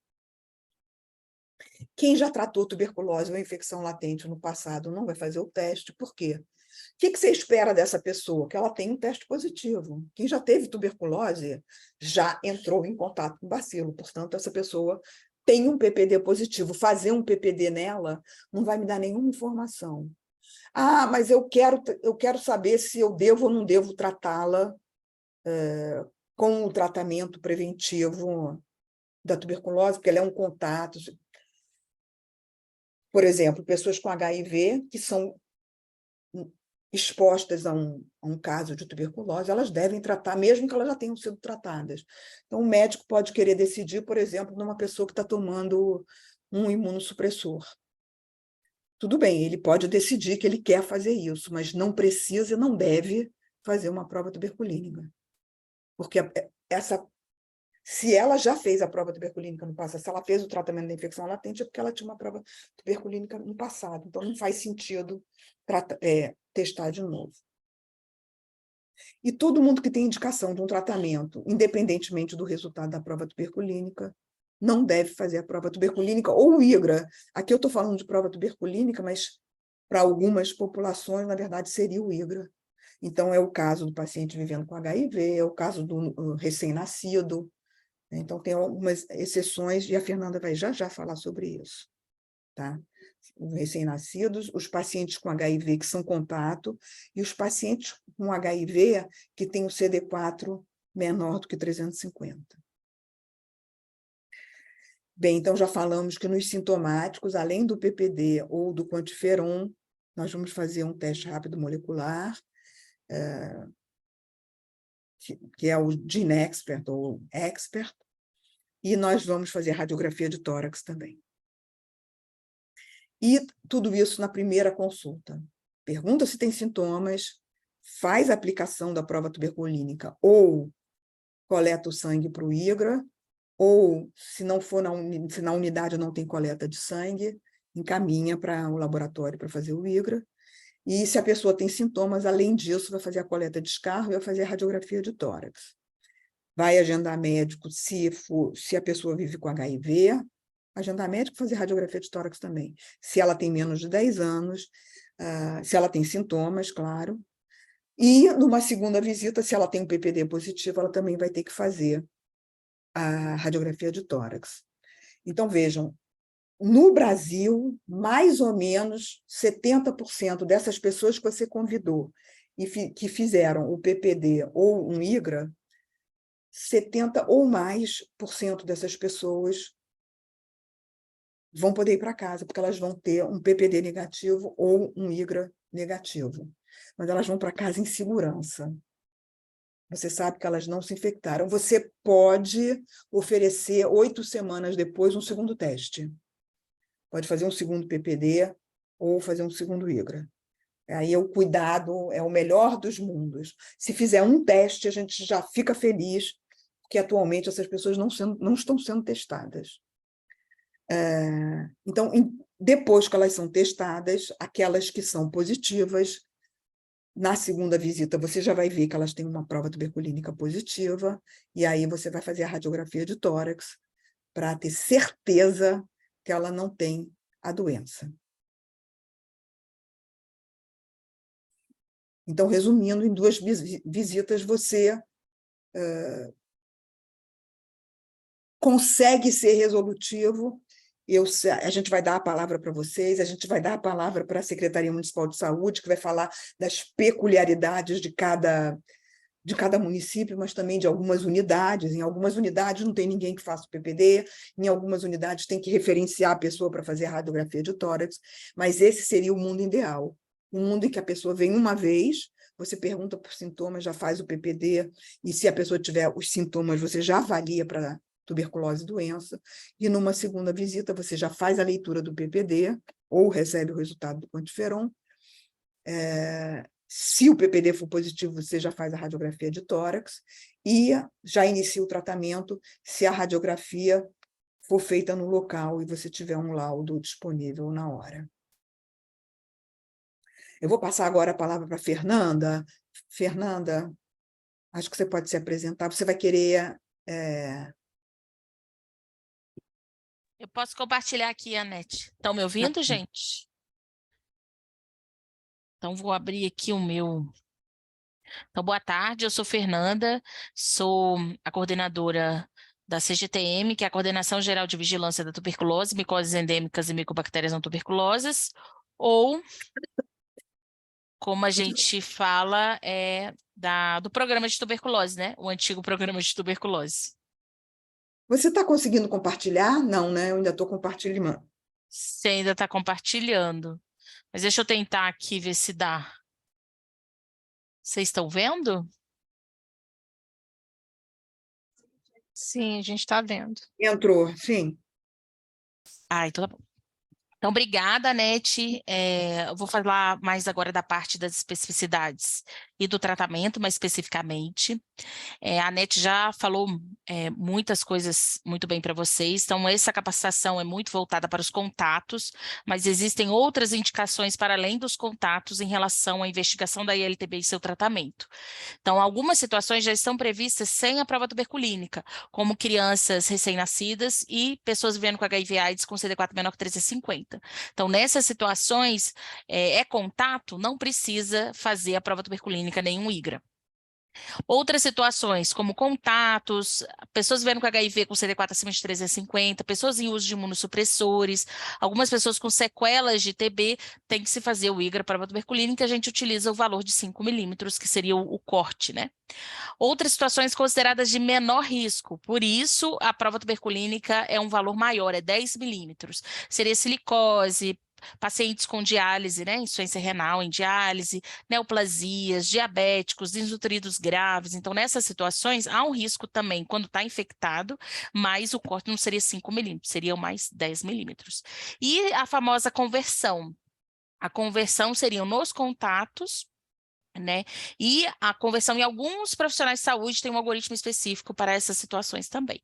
Quem já tratou tuberculose ou infecção latente no passado não vai fazer o teste, por quê? O que você espera dessa pessoa? Que ela tenha um teste positivo. Quem já teve tuberculose já entrou em contato com o bacilo, portanto, essa pessoa tem um PPD positivo. Fazer um PPD nela não vai me dar nenhuma informação. Ah, mas eu quero saber se eu devo ou não devo tratá-la com o tratamento preventivo da tuberculose, porque ela é um contato. Por exemplo, pessoas com HIV que são expostas a um caso de tuberculose, elas devem tratar, mesmo que elas já tenham sido tratadas. Então, o médico pode querer decidir, por exemplo, numa pessoa que está tomando um imunossupressor. Tudo bem, ele pode decidir que ele quer fazer isso, mas não precisa e não deve fazer uma prova tuberculínica. Porque se ela já fez a prova tuberculínica no passado, se ela fez o tratamento da infecção latente, é porque ela tinha uma prova tuberculínica no passado. Então, não faz sentido testar de novo. E todo mundo que tem indicação de um tratamento, independentemente do resultado da prova tuberculínica, não deve fazer a prova tuberculínica ou o IGRA. Aqui eu estou falando de prova tuberculínica, mas para algumas populações, na verdade, seria o IGRA. Então, é o caso do paciente vivendo com HIV, é o caso do recém-nascido. Então, tem algumas exceções, e a Fernanda vai já falar sobre isso. Tá? Os recém-nascidos, os pacientes com HIV que são contato, e os pacientes com HIV que têm o CD4 menor do que 350. Bem, então já falamos que nos sintomáticos, além do PPD ou do quantiferon, nós vamos fazer um teste rápido molecular, que é o GeneXpert ou Expert, e nós vamos fazer radiografia de tórax também. E tudo isso na primeira consulta. Pergunta se tem sintomas, faz a aplicação da prova tuberculínica ou coleta o sangue para o IGRA, ou, se não for se na unidade não tem coleta de sangue, encaminha para o laboratório para fazer o IGRA. E se a pessoa tem sintomas, além disso, vai fazer a coleta de escarro e vai fazer a radiografia de tórax. Vai agendar médico se a pessoa vive com HIV, agendar médico, fazer radiografia de tórax também. Se ela tem menos de 10 anos, se ela tem sintomas, claro. E, numa segunda visita, se ela tem um PPD positivo, ela também vai ter que fazer a radiografia de tórax. Então, vejam, no Brasil, mais ou menos 70% dessas pessoas que você convidou e que fizeram o PPD ou um IGRA, 70% ou mais dessas pessoas vão poder ir para casa, porque elas vão ter um PPD negativo ou um IGRA negativo. Mas elas vão para casa em segurança. Você sabe que elas não se infectaram. Você pode oferecer 8 semanas depois um segundo teste. Pode fazer um segundo PPD ou fazer um segundo IGRA. Aí o cuidado é o melhor dos mundos. Se fizer um teste, a gente já fica feliz, porque atualmente essas pessoas não estão sendo testadas. Então, depois que elas são testadas, aquelas que são positivas, na segunda visita, você já vai ver que elas têm uma prova tuberculínica positiva, e aí você vai fazer a radiografia de tórax para ter certeza que ela não tem a doença. Então, resumindo, em 2 visitas você consegue ser resolutivo. A gente vai dar a palavra para vocês, a gente vai dar a palavra para a Secretaria Municipal de Saúde, que vai falar das peculiaridades de cada município, mas também de algumas unidades. Em algumas unidades não tem ninguém que faça o PPD, em algumas unidades tem que referenciar a pessoa para fazer a radiografia de tórax, mas esse seria o mundo ideal. Um mundo em que a pessoa vem uma vez, você pergunta por sintomas, já faz o PPD, e se a pessoa tiver os sintomas, você já avalia para tuberculose e doença, e numa segunda visita você já faz a leitura do PPD, ou recebe o resultado do quantiferon. Se o PPD for positivo, você já faz a radiografia de tórax e já inicia o tratamento se a radiografia for feita no local e você tiver um laudo disponível na hora. Eu vou passar agora a palavra para a Fernanda. Fernanda, acho que você pode se apresentar. Você vai querer... Eu posso compartilhar aqui, Anete. Estão me ouvindo, gente? Então, vou abrir aqui o meu... Então, boa tarde, eu sou Fernanda, sou a coordenadora da CGTM, que é a Coordenação Geral de Vigilância da Tuberculose, Micoses Endêmicas e Micobactérias Não Tuberculosas, ou, como a gente fala, do programa de tuberculose, né? O antigo programa de tuberculose. Você está conseguindo compartilhar? Não, né? Eu ainda estou compartilhando. Você ainda está compartilhando. Mas deixa eu tentar aqui ver se dá. Vocês estão vendo? Sim, a gente está vendo. Entrou, sim. Então tá bom. Então, obrigada, Anete. Eu vou falar mais agora da parte das especificidades e do tratamento, mais especificamente. A Anete já falou muitas coisas muito bem para vocês, então essa capacitação é muito voltada para os contatos, mas existem outras indicações para além dos contatos em relação à investigação da ILTB e seu tratamento. Então, algumas situações já estão previstas sem a prova tuberculínica, como crianças recém-nascidas e pessoas vivendo com HIV/AIDS com CD4 menor que 350. Então, nessas situações, contato, não precisa fazer a prova tuberculínica nem um IGRA. Outras situações, como contatos, pessoas vivendo com HIV com CD4 acima de 350, pessoas em uso de imunossupressores, algumas pessoas com sequelas de TB, tem que se fazer o IGRA para a tuberculina, que a gente utiliza o valor de 5 milímetros, que seria o corte, né? Outras situações consideradas de menor risco, por isso a prova tuberculínica é um valor maior, é 10 milímetros. Seria silicose, pacientes com diálise, né, insuficiência renal em diálise, neoplasias, diabéticos, desnutridos graves. Então, nessas situações, há um risco também quando está infectado, mas o corte não seria 5 milímetros, seria mais 10 milímetros. E a famosa conversão. A conversão seriam nos contatos, né? E a conversão em alguns profissionais de saúde tem um algoritmo específico para essas situações também.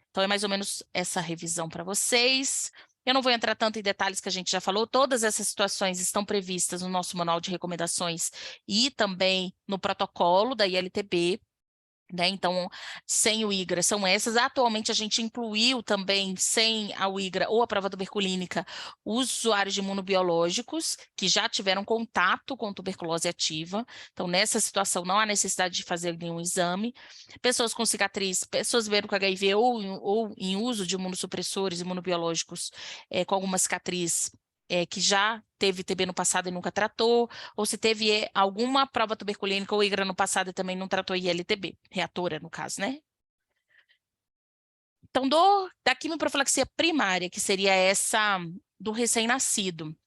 Então, é mais ou menos essa revisão para vocês. Eu não vou entrar tanto em detalhes que a gente já falou, todas essas situações estão previstas no nosso manual de recomendações e também no protocolo da ILTB, né? Então, sem o IGRA são essas. Atualmente, a gente incluiu também, sem a IGRA ou a prova tuberculínica, os usuários de imunobiológicos que já tiveram contato com tuberculose ativa. Então, nessa situação, não há necessidade de fazer nenhum exame. Pessoas com cicatriz, pessoas vivendo com HIV ou em uso de imunossupressores imunobiológicos com alguma cicatriz que já teve TB no passado e nunca tratou, ou se teve alguma prova tuberculínica ou IGRA no passado e também não tratou ILTB, reatora no caso, né? Então, da quimioprofilaxia primária, que seria essa do recém-nascido.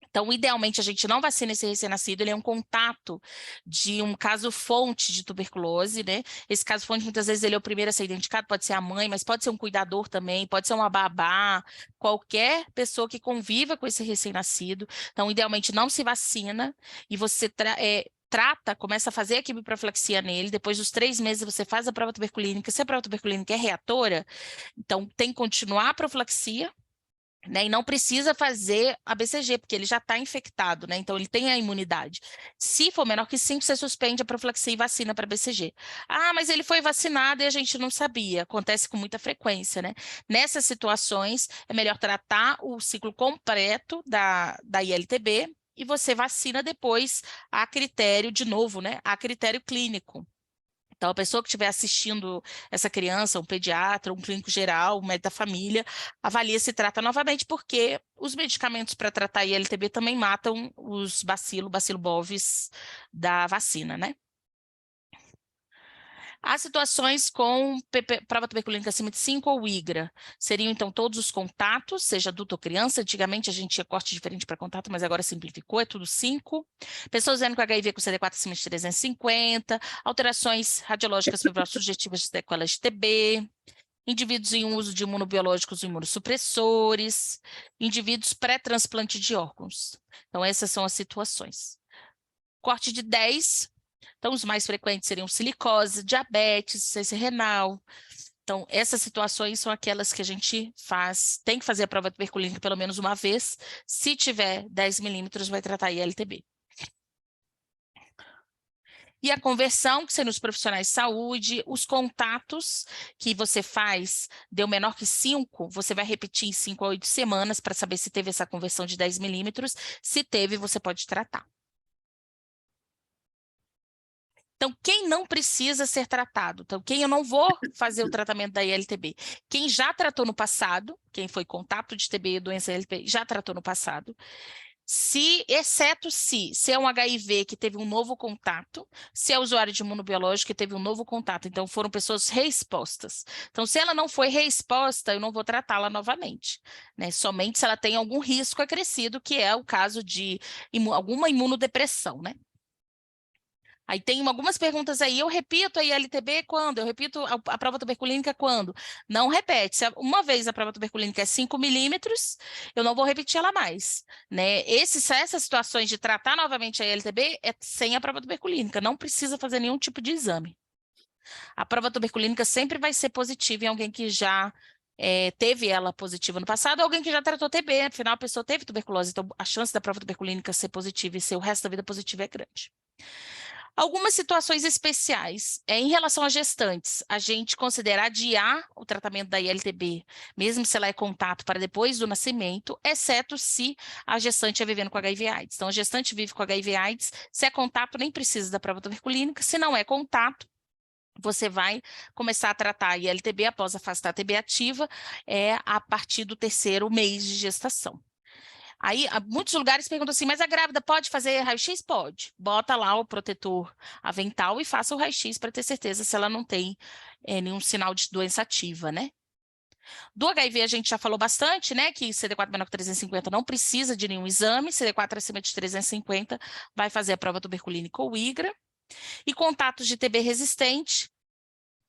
Então, idealmente, a gente não vacina esse recém-nascido, ele é um contato de um caso-fonte de tuberculose, né? Esse caso-fonte, muitas vezes, ele é o primeiro a ser identificado, pode ser a mãe, mas pode ser um cuidador também, pode ser uma babá, qualquer pessoa que conviva com esse recém-nascido. Então, idealmente, não se vacina e você começa a fazer a quimioprofilaxia nele, depois dos 3 meses você faz a prova tuberculínica. Se a prova tuberculínica é reatora, então tem que continuar a profilaxia, né? E não precisa fazer a BCG, porque ele já está infectado, né? Então, ele tem a imunidade. Se for menor que 5, você suspende a profilaxia e vacina para BCG. Ah, mas ele foi vacinado e a gente não sabia. Acontece com muita frequência, né? Nessas situações, é melhor tratar o ciclo completo da ILTB e você vacina depois a critério, de novo, né? A critério clínico. Então, a pessoa que estiver assistindo essa criança, um pediatra, um clínico geral, um médico da família, avalia se trata novamente, porque os medicamentos para tratar ILTB também matam os bacilo bovis da vacina, né? Há situações com prova tuberculínica acima de 5 ou IGRA. Seriam, então, todos os contatos, seja adulto ou criança. Antigamente, a gente tinha corte diferente para contato, mas agora simplificou, é tudo 5. Pessoas vivendo com HIV com CD4 acima de 350. Alterações radiológicas fibrosas sugestivas de sequelas de TB. Indivíduos em uso de imunobiológicos e imunossupressores. Indivíduos pré-transplante de órgãos. Então, essas são as situações. Corte de 10. Então, os mais frequentes seriam silicose, diabetes, insuficiência renal. Então, essas situações são aquelas que a gente tem que fazer a prova tuberculínica pelo menos uma vez. Se tiver 10 milímetros, vai tratar ILTB. E a conversão, que seriam os profissionais de saúde, os contatos que você faz, deu menor que 5, você vai repetir em 5 a 8 semanas para saber se teve essa conversão de 10 milímetros. Se teve, você pode tratar. Então, quem não precisa ser tratado? Então, quem eu não vou fazer o tratamento da ILTB? Quem já tratou no passado, quem foi contato de TB e doença ILTB, já tratou no passado. Exceto se é um HIV que teve um novo contato, se é usuário de imunobiológico que teve um novo contato. Então, foram pessoas reexpostas. Então, se ela não foi reexposta, eu não vou tratá-la novamente, né? Somente se ela tem algum risco acrescido, que é o caso de alguma imunodepressão, né? Aí tem algumas perguntas aí, eu repito a ILTB quando? Eu repito a prova tuberculínica quando? Não repete. Se uma vez a prova tuberculínica é 5 milímetros, eu não vou repetir ela mais, né? Essas situações de tratar novamente a ILTB é sem a prova tuberculínica, não precisa fazer nenhum tipo de exame. A prova tuberculínica sempre vai ser positiva em alguém que já teve ela positiva no passado, ou alguém que já tratou TB, afinal a pessoa teve tuberculose, então a chance da prova tuberculínica ser positiva e ser o resto da vida positiva é grande. Algumas situações especiais. Em relação a gestantes, a gente considera adiar o tratamento da ILTB, mesmo se ela é contato para depois do nascimento, exceto se a gestante é vivendo com HIV/AIDS. Então, a gestante vive com HIV/AIDS, se é contato, nem precisa da prova tuberculínica. Se não é contato, você vai começar a tratar a ILTB após a fase da TB ativa, a partir do 3º mês de gestação. Aí, muitos lugares perguntam assim, mas a grávida pode fazer raio-x? Pode. Bota lá o protetor avental e faça o raio-x para ter certeza se ela não tem nenhum sinal de doença ativa, né? Do HIV a gente já falou bastante, né? Que CD4 menor que 350 não precisa de nenhum exame, CD4 acima de 350 vai fazer a prova tuberculínica ou IGRA. E contatos de TB resistente,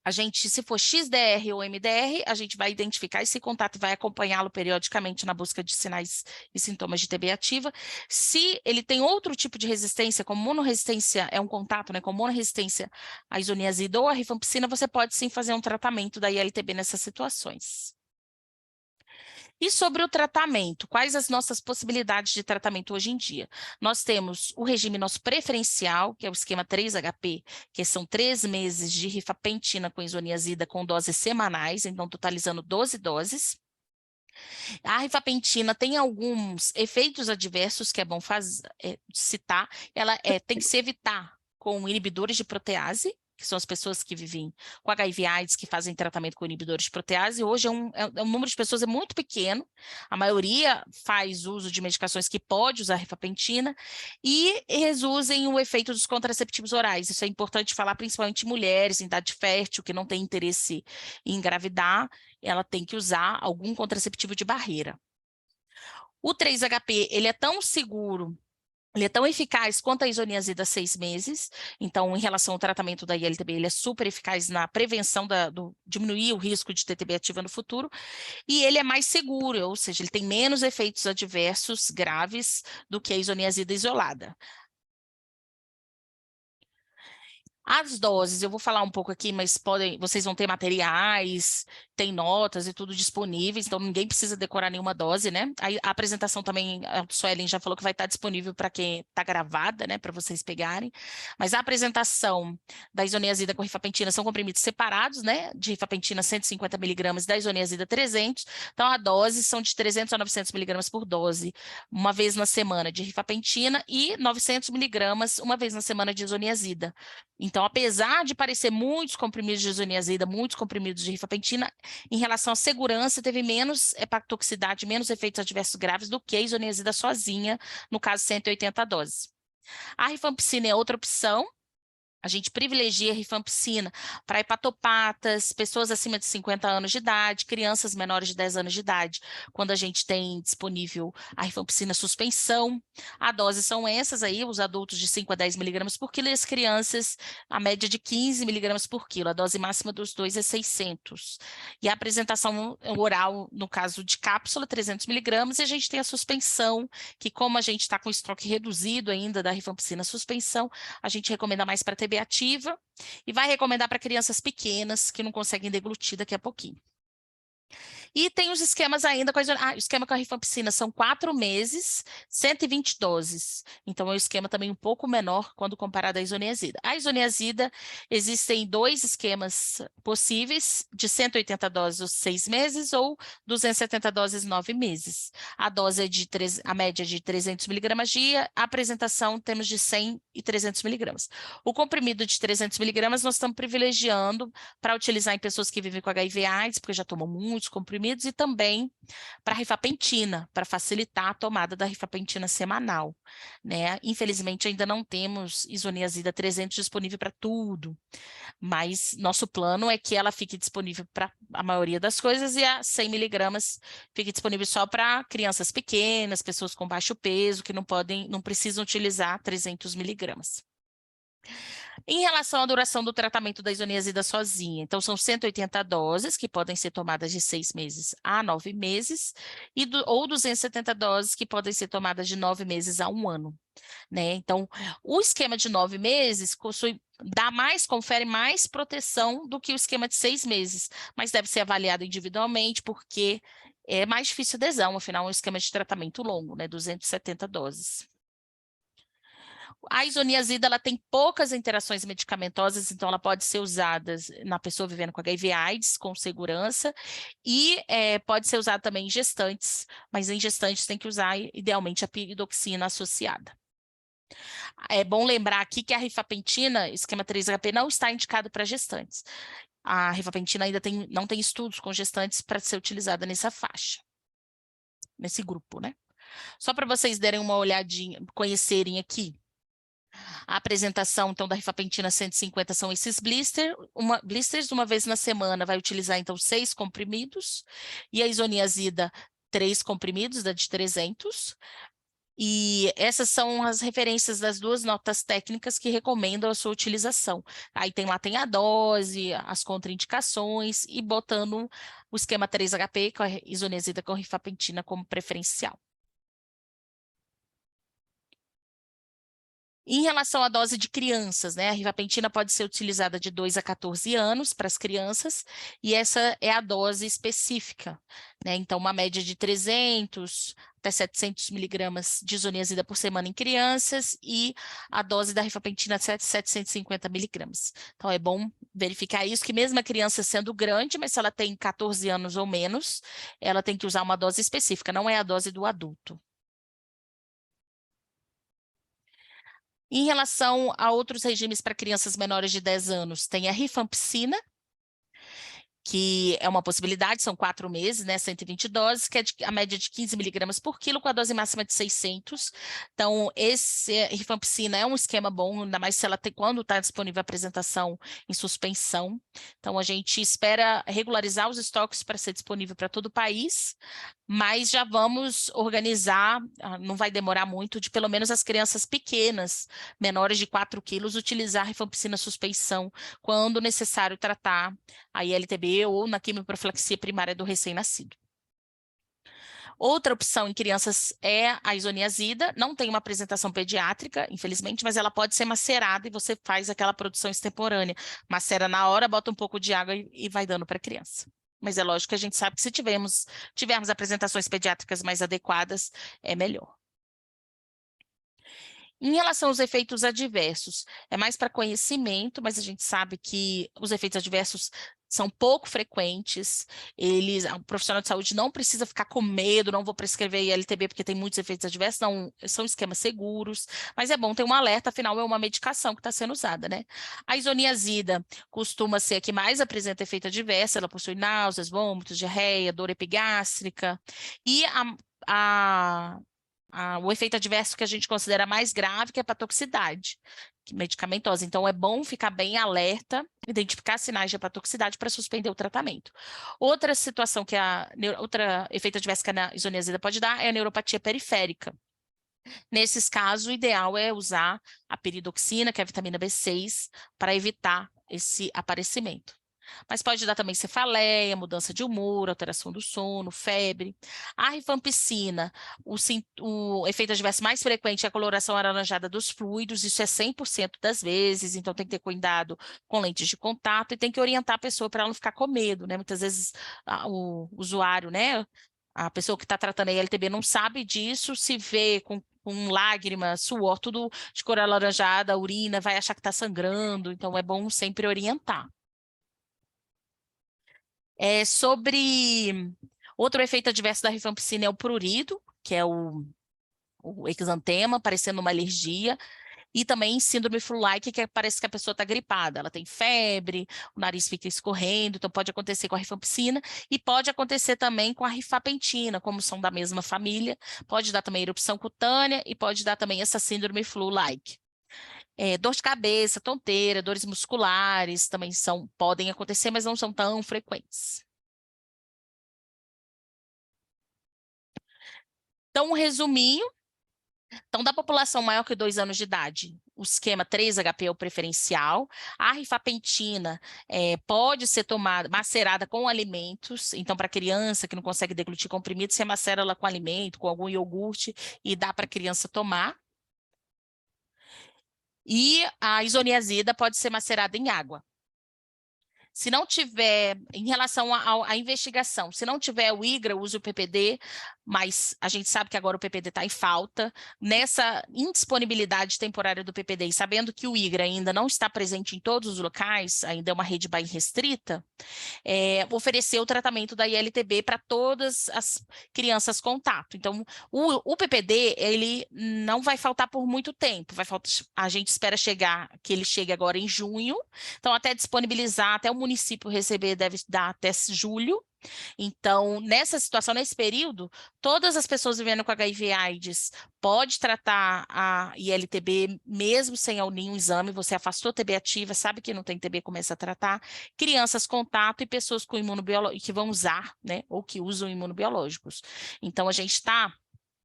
a gente, se for XDR ou MDR, a gente vai identificar esse contato e vai acompanhá-lo periodicamente na busca de sinais e sintomas de TB ativa. Se ele tem outro tipo de resistência, como monoresistência, é um contato, né, com monoresistência à isoniazida ou à rifampicina, você pode sim fazer um tratamento da ILTB nessas situações. E sobre o tratamento, quais as nossas possibilidades de tratamento hoje em dia? Nós temos o regime nosso preferencial, que é o esquema 3HP, que são 3 meses de rifapentina com isoniazida com doses semanais, então totalizando 12 doses. A rifapentina tem alguns efeitos adversos que é bom citar, ela tem que se evitar com inibidores de protease, que são as pessoas que vivem com HIV/AIDS, que fazem tratamento com inibidores de protease. Hoje um número de pessoas é muito pequeno, a maioria faz uso de medicações que pode usar rifapentina e reduzem o efeito dos contraceptivos orais. Isso é importante falar, principalmente mulheres em idade fértil, que não tem interesse em engravidar, ela tem que usar algum contraceptivo de barreira. O 3HP, ele é tão seguro, ele é tão eficaz quanto a isoniazida 6 meses, então, em relação ao tratamento da ILTB, ele é super eficaz na prevenção diminuir o risco de ter TB ativa no futuro, e ele é mais seguro, ou seja, ele tem menos efeitos adversos graves do que a isoniazida isolada. As doses, eu vou falar um pouco aqui, mas vocês vão ter materiais, tem notas e tudo disponíveis, então ninguém precisa decorar nenhuma dose, né? Aí a apresentação também, a Suelen já falou que vai estar disponível para quem está gravada, né? Para vocês pegarem. Mas a apresentação da isoniazida com rifapentina são comprimidos separados, né? De rifapentina 150 mg e da isoniazida 300. Então a dose são de 300 a 900 mg por dose, uma vez na semana de rifapentina e 900 mg uma vez na semana de isoniazida. Então, apesar de parecer muitos comprimidos de isoniazida, muitos comprimidos de rifapentina, em relação à segurança, teve menos hepatotoxicidade, menos efeitos adversos graves do que a isoniazida sozinha, no caso 180 doses. A rifampicina é outra opção. A gente privilegia a rifampicina para hepatopatas, pessoas acima de 50 anos de idade, crianças menores de 10 anos de idade, quando a gente tem disponível a rifampicina suspensão. A dose são essas aí, os adultos de 5 a 10 mg por quilo e as crianças, a média de 15 mg por quilo. A dose máxima dos dois é 600. E a apresentação oral, no caso de cápsula, 300 mg, e a gente tem a suspensão, que como a gente está com estoque reduzido ainda da rifampicina suspensão, a gente recomenda mais para TB ativa e vai recomendar para crianças pequenas que não conseguem deglutir daqui a pouquinho. E tem os esquemas ainda com o esquema com a rifampicina são 4 meses, 120 doses. Então, é um esquema também um pouco menor quando comparado à isoniazida. A isoniazida, existem 2 esquemas possíveis, de 180 doses os 6 meses ou 270 doses 9 meses. A dose é a média é de 300 mg dia, a apresentação temos de 100 e 300 mg. O comprimido de 300 mg nós estamos privilegiando para utilizar em pessoas que vivem com HIV/AIDS, porque já tomam muitos comprimidos, e também para a rifapentina, para facilitar a tomada da rifapentina semanal, né? Infelizmente, ainda não temos isoniazida 300 disponível para tudo, mas nosso plano é que ela fique disponível para a maioria das coisas e a 100 mg fique disponível só para crianças pequenas, pessoas com baixo peso, que não precisam utilizar 300 mg. Em relação à duração do tratamento da isoniazida sozinha, então são 180 doses que podem ser tomadas de 6 meses a 9 meses, ou 270 doses que podem ser tomadas de 9 meses a 1 ano. Né? Então, o esquema de 9 meses confere mais proteção do que o esquema de 6 meses, mas deve ser avaliado individualmente, porque é mais difícil adesão, afinal, é um esquema de tratamento longo, né? 270 doses. A isoniazida ela tem poucas interações medicamentosas, então ela pode ser usada na pessoa vivendo com HIV/AIDS com segurança e pode ser usada também em gestantes, mas em gestantes tem que usar idealmente a piridoxina associada. É bom lembrar aqui que a rifapentina, esquema 3HP, não está indicado para gestantes. A rifapentina ainda não tem estudos com gestantes para ser utilizada nessa faixa, nesse grupo, né? Só para vocês derem uma olhadinha, conhecerem aqui. A apresentação, então, da rifapentina 150 são esses blisters, uma vez na semana vai utilizar, então, 6 comprimidos, e a isoniazida, 3 comprimidos, da de 300, e essas são as referências das 2 notas técnicas que recomendam a sua utilização. Aí tem a dose, as contraindicações, e botando o esquema 3HP, com a isoniazida com rifapentina como preferencial. Em relação à dose de crianças, né, a rifapentina pode ser utilizada de 2 a 14 anos para as crianças, e essa é a dose específica, né? Então, uma média de 300 até 700 mg de isoniazida por semana em crianças, e a dose da rifapentina é 750 mg. Então, é bom verificar isso, que mesmo a criança sendo grande, mas se ela tem 14 anos ou menos, ela tem que usar uma dose específica, não é a dose do adulto. Em relação a outros regimes para crianças menores de 10 anos, tem a rifampicina, que é uma possibilidade, são 4 meses, né, 120 doses, que é a média de 15 mg por quilo, com a dose máxima de 600. Então, esse rifampicina é um esquema bom, ainda mais se ela quando está disponível a apresentação em suspensão. Então, a gente espera regularizar os estoques para ser disponível para todo o país, mas já vamos organizar, não vai demorar muito, de pelo menos as crianças pequenas, menores de 4 quilos, utilizar a rifampicina suspensão quando necessário tratar a ILTB ou na quimioprofilaxia primária do recém-nascido. Outra opção em crianças é a isoniazida, não tem uma apresentação pediátrica, infelizmente, mas ela pode ser macerada e você faz aquela produção extemporânea. Macera na hora, bota um pouco de água e vai dando para a criança. Mas é lógico que a gente sabe que se tivermos apresentações pediátricas mais adequadas, é melhor. Em relação aos efeitos adversos, é mais para conhecimento, mas a gente sabe que os efeitos adversos são pouco frequentes, o profissional de saúde não precisa ficar com medo, não vou prescrever ILTB porque tem muitos efeitos adversos, não, são esquemas seguros, mas é bom ter um alerta, afinal é uma medicação que está sendo usada, né? A isoniazida costuma ser a que mais apresenta efeito adverso, ela possui náuseas, vômitos, diarreia, dor epigástrica, e o efeito adverso que a gente considera mais grave, que é a hepatotoxicidade medicamentosa. Então, é bom ficar bem alerta, identificar sinais de hepatotoxicidade para suspender o tratamento. Outra situação outro efeito adverso que a isoniazida pode dar é a neuropatia periférica. Nesses casos, o ideal é usar a peridoxina, que é a vitamina B6, para evitar esse aparecimento. Mas pode dar também cefaleia, mudança de humor, alteração do sono, febre. A rifampicina, o efeito adverso mais frequente é a coloração alaranjada dos fluidos, isso é 100% das vezes, então tem que ter cuidado com lentes de contato e tem que orientar a pessoa para ela não ficar com medo, né? Muitas vezes o usuário, né? A pessoa que está tratando a ILTB não sabe disso, se vê com lágrimas, suor, tudo de cor alaranjada, urina, vai achar que está sangrando, então é bom sempre orientar. Sobre outro efeito adverso da rifampicina é o prurido, que é o exantema, parecendo uma alergia, e também síndrome flu-like, que parece que a pessoa está gripada, ela tem febre, o nariz fica escorrendo, então pode acontecer com a rifampicina, e pode acontecer também com a rifapentina, como são da mesma família, pode dar também erupção cutânea e pode dar também essa síndrome flu-like. Dor de cabeça, tonteira, dores musculares também podem acontecer, mas não são tão frequentes. Então, um resuminho. Então, da população maior que 2 anos de idade, o esquema 3-HP é o preferencial. A rifapentina pode ser macerada com alimentos. Então, para criança que não consegue deglutir comprimido, você macera ela com alimento, com algum iogurte e dá para a criança tomar. E a isoniazida pode ser macerada em água. Se não tiver, em relação à investigação, se não tiver o IGRA, use o PPD, mas a gente sabe que agora o PPD está em falta. Nessa indisponibilidade temporária do PPD, e sabendo que o IGRA ainda não está presente em todos os locais, ainda é uma rede bem restrita, oferecer o tratamento da ILTB para todas as crianças contato. Então, o PPD, ele não vai faltar por muito tempo, a gente espera que ele chegue agora em junho, então até disponibilizar, até o município receber deve dar até julho. Então, nessa situação, nesse período, todas as pessoas vivendo com HIV/AIDS pode tratar a ILTB mesmo sem nenhum exame, você afastou TB ativa, sabe que não tem TB, começa a tratar. Crianças contato e pessoas com imunobiológicos que vão usar, né, ou que usam imunobiológicos. Então, a gente está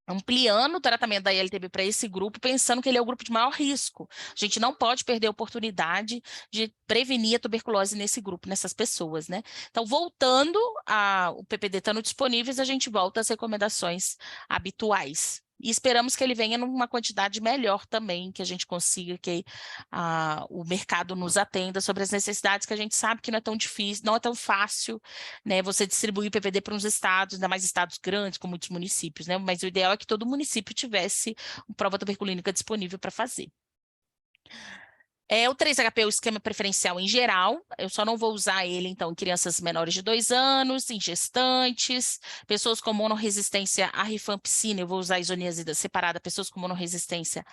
ampliando o tratamento da ILTB para esse grupo, pensando que ele é o grupo de maior risco. A gente não pode perder a oportunidade de prevenir a tuberculose nesse grupo, nessas pessoas, né? Então, voltando o PPD estando disponível, a gente volta às recomendações habituais. E esperamos que ele venha numa quantidade melhor também, que a gente consiga que o mercado nos atenda sobre as necessidades, que a gente sabe que não é tão difícil, não é tão fácil, né, você distribuir o PPD para uns estados, ainda mais estados grandes, com muitos municípios, né? Mas o ideal é que todo município tivesse uma prova tuberculínica disponível para fazer. O 3-HP é o esquema preferencial em geral, eu só não vou usar ele, então, em crianças menores de 2 anos, em gestantes, pessoas com monorresistência à rifampicina, eu vou usar a isoniazida separada, pessoas com monorresistência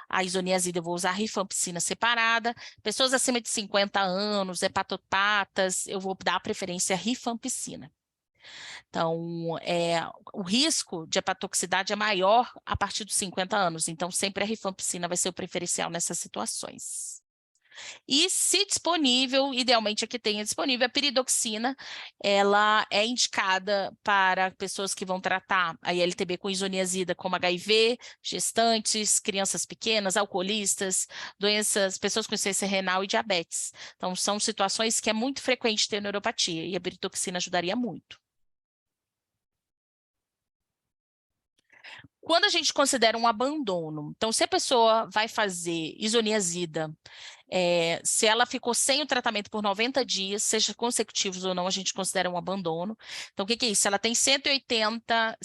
à isoniazida, eu vou usar a rifampicina separada, pessoas acima de 50 anos, hepatopatas, eu vou dar preferência à rifampicina. Então, o risco de hepatotoxicidade é maior a partir dos 50 anos, então sempre a rifampicina vai ser o preferencial nessas situações. E, se disponível, idealmente a que tenha disponível, a peridoxina, ela é indicada para pessoas que vão tratar a ILTB com isoniazida, como HIV, gestantes, crianças pequenas, alcoolistas, pessoas com insuficiência renal e diabetes. Então, são situações que é muito frequente ter neuropatia, e a peridoxina ajudaria muito. Quando a gente considera um abandono, então se a pessoa vai fazer isoniazida, se ela ficou sem o tratamento por 90 dias, seja consecutivos ou não, a gente considera um abandono. Então, o que é isso? Ela tem 180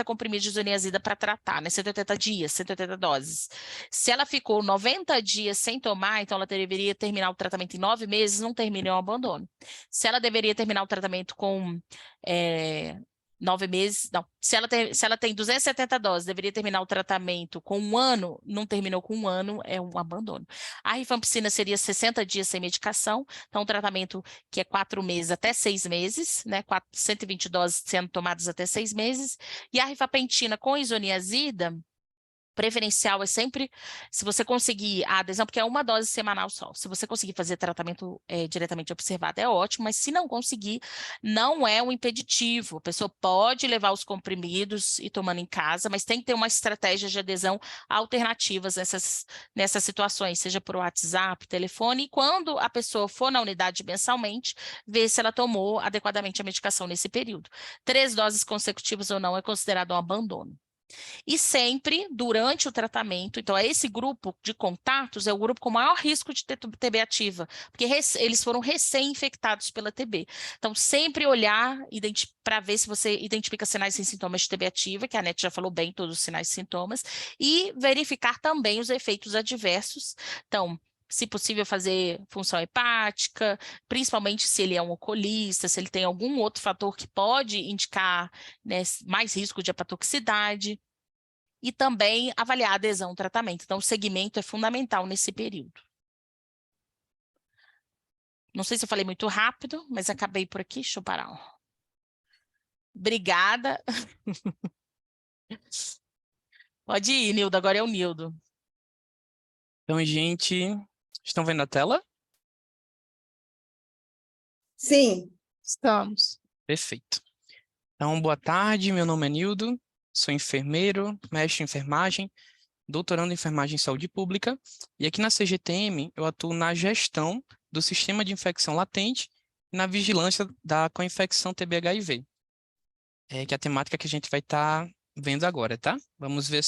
comprimidos de isoniazida para tratar, né? 180 dias, 180 doses. Se ela ficou 90 dias sem tomar, então ela deveria terminar o tratamento em 9 meses, não termina, é um abandono. Se ela deveria terminar o tratamento com 9 meses, não. Se ela tem 270 doses, deveria terminar o tratamento com 1 ano, não terminou com 1 ano, é um abandono. A rifampicina seria 60 dias sem medicação, então um tratamento que é 4 meses até 6 meses, né? 120 doses sendo tomadas até 6 meses. E a rifapentina com isoniazida, preferencial é sempre, se você conseguir a adesão, porque é uma dose semanal só. Se você conseguir fazer tratamento diretamente observado, é ótimo, mas se não conseguir, não é um impeditivo. A pessoa pode levar os comprimidos e tomando em casa, mas tem que ter uma estratégia de adesão alternativas nessas situações, seja por WhatsApp, telefone, e quando a pessoa for na unidade mensalmente, ver se ela tomou adequadamente a medicação nesse período. 3 doses consecutivas ou não é considerado um abandono. E sempre durante o tratamento, então esse grupo de contatos é o grupo com maior risco de ter TB ativa, porque eles foram recém-infectados pela TB. Então sempre olhar para ver se você identifica sinais e sintomas de TB ativa, que a Anete já falou bem todos os sinais e sintomas, e verificar também os efeitos adversos. Então, se possível, fazer função hepática, principalmente se ele é um oculista, se ele tem algum outro fator que pode indicar, né, mais risco de hepatotoxicidade, e também avaliar a adesão ao tratamento. Então, o segmento é fundamental nesse período. Não sei se eu falei muito rápido, mas acabei por aqui. Deixa eu parar. Obrigada. Pode ir, Nildo. Agora é o Nildo. Então, gente, estão vendo a tela? Sim. Estamos. Perfeito. Então, boa tarde, meu nome é Nildo, sou enfermeiro, mestre em enfermagem, doutorando em enfermagem em saúde pública, e aqui na CGTM eu atuo na gestão do sistema de infecção latente e na vigilância da co-infecção TB-HIV, que é a temática que a gente vai estar vendo agora, tá? Vamos ver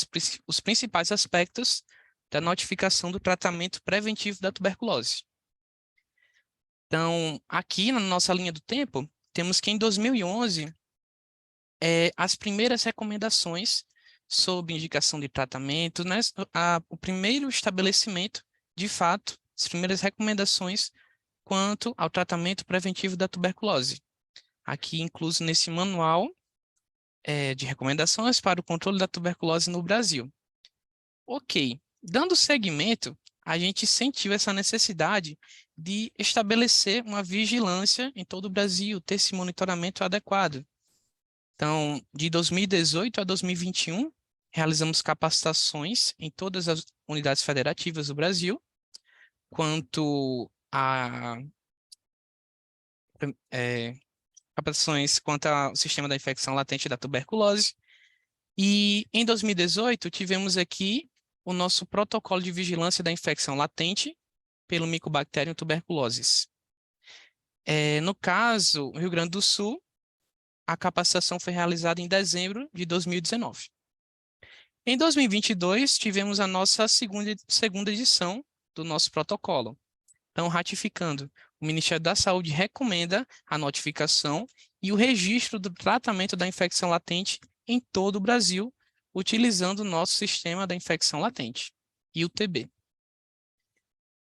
os principais aspectos da notificação do tratamento preventivo da tuberculose. Então, aqui na nossa linha do tempo, temos que em 2011, as primeiras recomendações sobre indicação de tratamento, né? O primeiro estabelecimento, de fato, as primeiras recomendações quanto ao tratamento preventivo da tuberculose. Aqui incluso nesse manual de recomendações para o controle da tuberculose no Brasil. Ok, dando seguimento, a gente sentiu essa necessidade de estabelecer uma vigilância em todo o Brasil, ter esse monitoramento adequado. Então, de 2018 a 2021, realizamos capacitações em todas as unidades federativas do Brasil, quanto a capacitações quanto ao sistema da infecção latente da tuberculose. E em 2018, tivemos aqui o nosso protocolo de vigilância da infecção latente pelo Mycobacterium tuberculosis. No caso, Rio Grande do Sul, a capacitação foi realizada em dezembro de 2019. Em 2022, tivemos a nossa segunda edição do nosso protocolo. Então, ratificando, o Ministério da Saúde recomenda a notificação e o registro do tratamento da infecção latente em todo o Brasil, utilizando o nosso sistema da infecção latente, e o TB.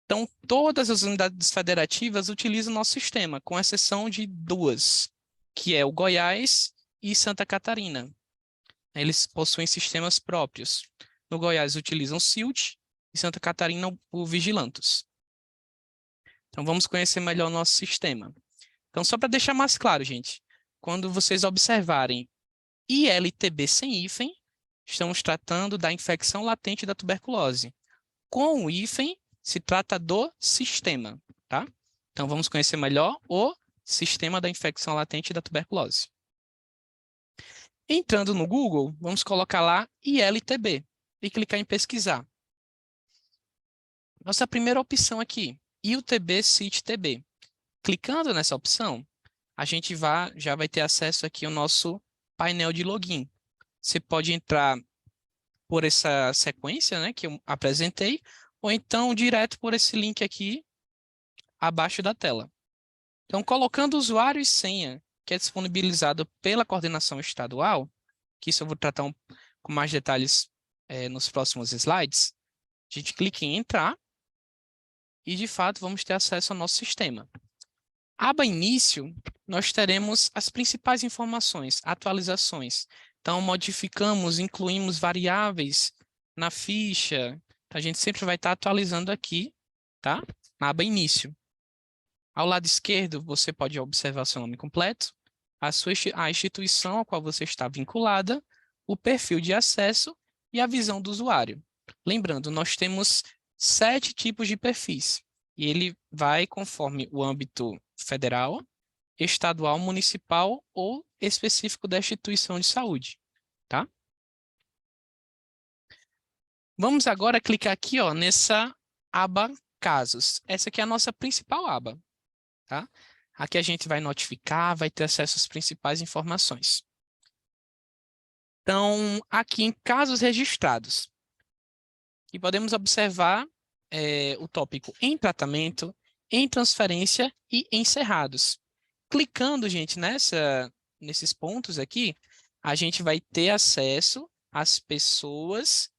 Então, todas as unidades federativas utilizam o nosso sistema, com exceção de 2, que é o Goiás e Santa Catarina. Eles possuem sistemas próprios. No Goiás utilizam o SILT e Santa Catarina o Vigilantus. Então vamos conhecer melhor o nosso sistema. Então só para deixar mais claro, gente, quando vocês observarem ILTB sem hífen, estamos tratando da infecção latente da tuberculose. Com o hífen, se trata do sistema, tá? Então vamos conhecer melhor o sistema da infecção latente da tuberculose. Entrando no Google, vamos colocar lá ILTB e clicar em pesquisar. Nossa primeira opção aqui, ILTB-CIT-TB. Clicando nessa opção, a gente já vai ter acesso aqui ao nosso painel de login. Você pode entrar por essa sequência, né, que eu apresentei, ou então direto por esse link aqui abaixo da tela. Então, colocando usuário e senha, que é disponibilizado pela coordenação estadual, que isso eu vou tratar com mais detalhes nos próximos slides, a gente clica em entrar e, de fato, vamos ter acesso ao nosso sistema. Aba início, nós teremos as principais informações, atualizações. Então, modificamos, incluímos variáveis na ficha. A gente sempre vai estar atualizando aqui, tá? Na aba início. Ao lado esquerdo, você pode observar seu nome completo, a instituição a qual você está vinculada, o perfil de acesso e a visão do usuário. Lembrando, nós temos 7 tipos de perfis. E ele vai conforme o âmbito federal, estadual, municipal ou específico da instituição de saúde, tá? Vamos agora clicar aqui, ó, nessa aba Casos. Essa aqui é a nossa principal aba, tá? Aqui a gente vai notificar, vai ter acesso às principais informações. Então, aqui em Casos Registrados, e podemos observar o tópico em tratamento, em transferência e encerrados. Clicando, gente, nesses pontos aqui, a gente vai ter acesso às pessoas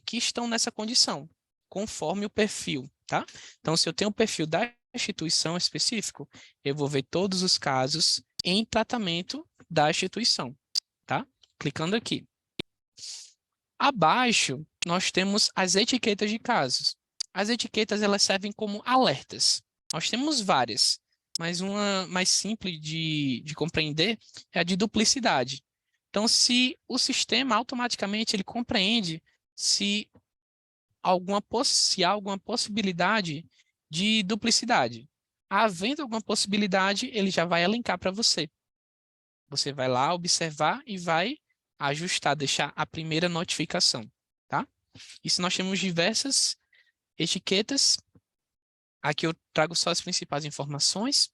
que estão nessa condição, conforme o perfil, tá? Então, se eu tenho o perfil da instituição específico, eu vou ver todos os casos em tratamento da instituição, tá? Clicando aqui. Abaixo, nós temos as etiquetas de casos. As etiquetas, elas servem como alertas. Nós temos várias, mas uma mais simples de compreender é a de duplicidade. Então, se o sistema automaticamente ele compreende se há alguma possibilidade de duplicidade. Havendo alguma possibilidade, ele já vai elencar para você. Você vai lá observar e vai ajustar, deixar a primeira notificação, tá? Isso nós temos diversas etiquetas. Aqui eu trago só as principais informações.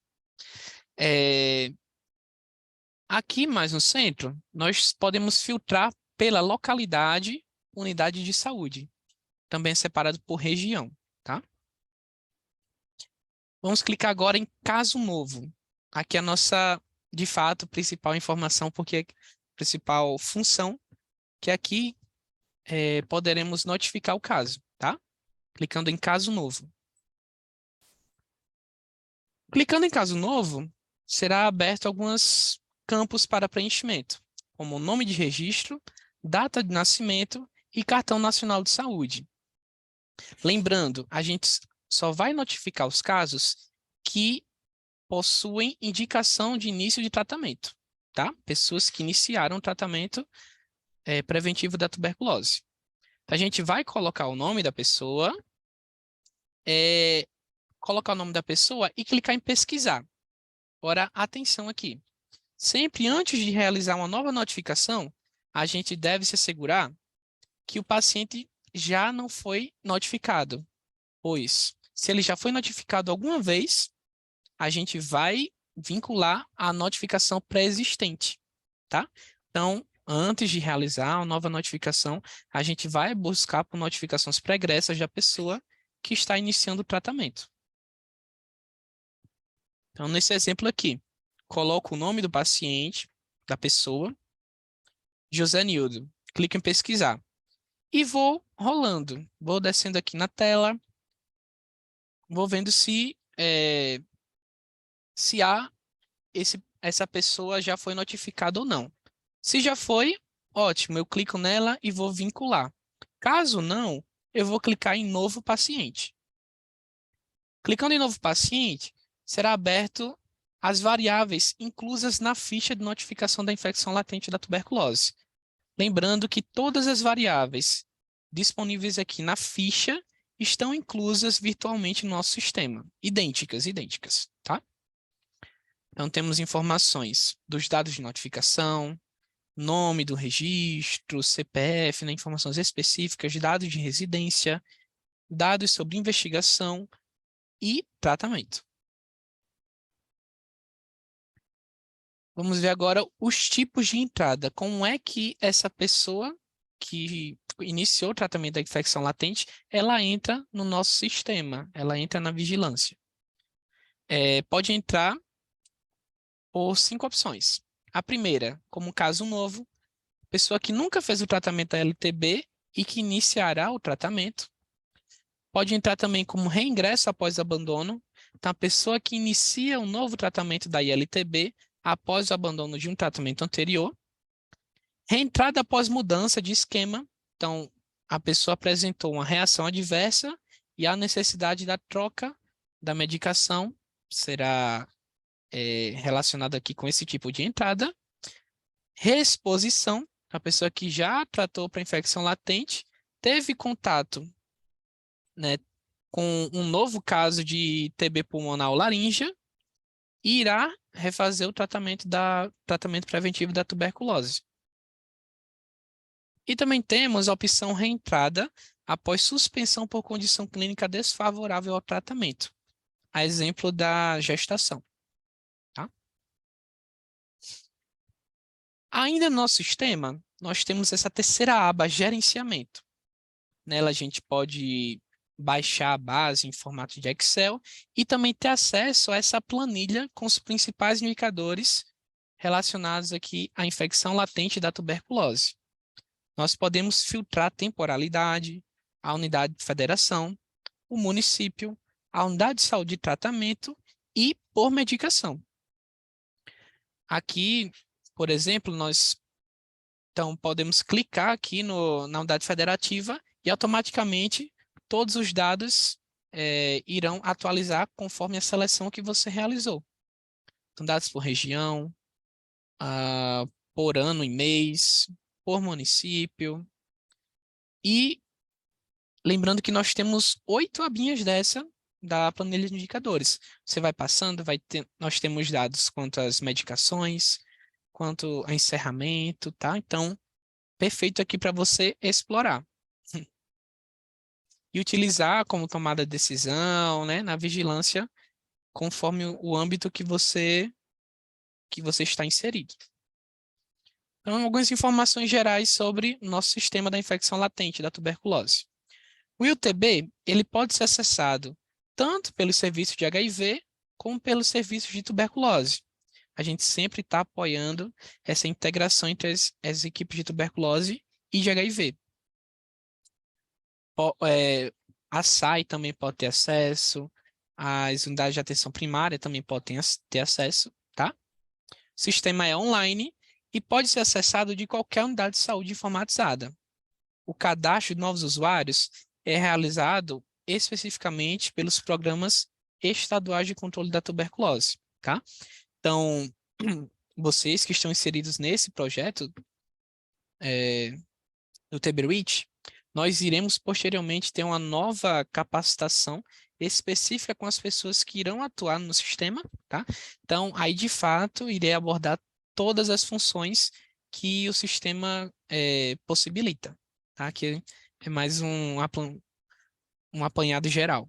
Aqui mais no centro, nós podemos filtrar pela localidade, unidade de saúde. Também é separado por região, tá? Vamos clicar agora em caso novo. Aqui é a nossa, de fato, principal informação, porque principal função, que aqui poderemos notificar o caso, tá? Clicando em caso novo. Clicando em caso novo, será aberto alguns campos para preenchimento, como nome de registro, data de nascimento e cartão nacional de saúde. Lembrando, a gente só vai notificar os casos que possuem indicação de início de tratamento, tá? Pessoas que iniciaram o tratamento preventivo da tuberculose. Então, a gente vai colocar o nome da pessoa, e clicar em pesquisar. Ora, atenção aqui. Sempre antes de realizar uma nova notificação, a gente deve se assegurar que o paciente já não foi notificado. Pois, se ele já foi notificado alguma vez, a gente vai vincular a notificação pré-existente, tá? Então, antes de realizar uma nova notificação, a gente vai buscar por notificações pregressas da pessoa que está iniciando o tratamento. Então, nesse exemplo aqui, coloco o nome do paciente, da pessoa, José Nildo. Clico em pesquisar. E vou rolando. Vou descendo aqui na tela. Vou vendo se essa pessoa já foi notificada ou não. Se já foi, ótimo, eu clico nela e vou vincular. Caso não, eu vou clicar em novo paciente. Clicando em novo paciente, será aberto as variáveis inclusas na ficha de notificação da infecção latente da tuberculose. Lembrando que todas as variáveis disponíveis aqui na ficha estão inclusas virtualmente no nosso sistema. Idênticas, tá? Então, temos informações dos dados de notificação, nome do registro, CPF, né, informações específicas, dados de residência, dados sobre investigação e tratamento. Vamos ver agora os tipos de entrada. Como é que essa pessoa que iniciou o tratamento da infecção latente, ela entra no nosso sistema, ela entra na vigilância. Pode entrar por 5 opções. A primeira, como caso novo, pessoa que nunca fez o tratamento da LTB e que iniciará o tratamento. Pode entrar também como reingresso após abandono. Então, a pessoa que inicia um novo tratamento da ILTB após o abandono de um tratamento anterior. Reentrada após mudança de esquema. Então, a pessoa apresentou uma reação adversa e a necessidade da troca da medicação será relacionada aqui com esse tipo de entrada. Reexposição, a pessoa que já tratou para infecção latente, teve contato, né, com um novo caso de TB pulmonar ou laríngea, e irá refazer o tratamento preventivo da tuberculose. E também temos a opção reentrada após suspensão por condição clínica desfavorável ao tratamento, a exemplo da gestação. Tá? Ainda no nosso sistema, nós temos essa terceira aba, gerenciamento. Nela a gente pode baixar a base em formato de Excel e também ter acesso a essa planilha com os principais indicadores relacionados aqui à infecção latente da tuberculose. Nós podemos filtrar a temporalidade, a unidade de federação, o município, a unidade de saúde de tratamento e por medicação. Aqui, por exemplo, nós então podemos clicar aqui na unidade federativa e automaticamente todos os dados irão atualizar conforme a seleção que você realizou. Então, dados por região, por ano e mês, por município. E lembrando que nós temos 8 abinhas dessa da planilha de indicadores. Você vai passando, nós temos dados quanto às medicações, quanto a encerramento, tá? Então, perfeito aqui para você explorar. E utilizar como tomada de decisão, né, na vigilância, conforme o âmbito que você está inserido. Então, algumas informações gerais sobre o nosso sistema da infecção latente da tuberculose. O ILTB, ele pode ser acessado tanto pelo serviço de HIV, como pelo serviço de tuberculose. A gente sempre está apoiando essa integração entre as equipes de tuberculose e de HIV. A SAI também pode ter acesso, as unidades de atenção primária também podem ter acesso, tá? O sistema é online e pode ser acessado de qualquer unidade de saúde informatizada. O cadastro de novos usuários é realizado especificamente pelos programas estaduais de controle da tuberculose, tá? Então, vocês que estão inseridos nesse projeto do TB-REACH, nós iremos posteriormente ter uma nova capacitação específica com as pessoas que irão atuar no sistema, tá? Então, aí de fato, irei abordar todas as funções que o sistema possibilita, tá? Que é mais um apanhado geral.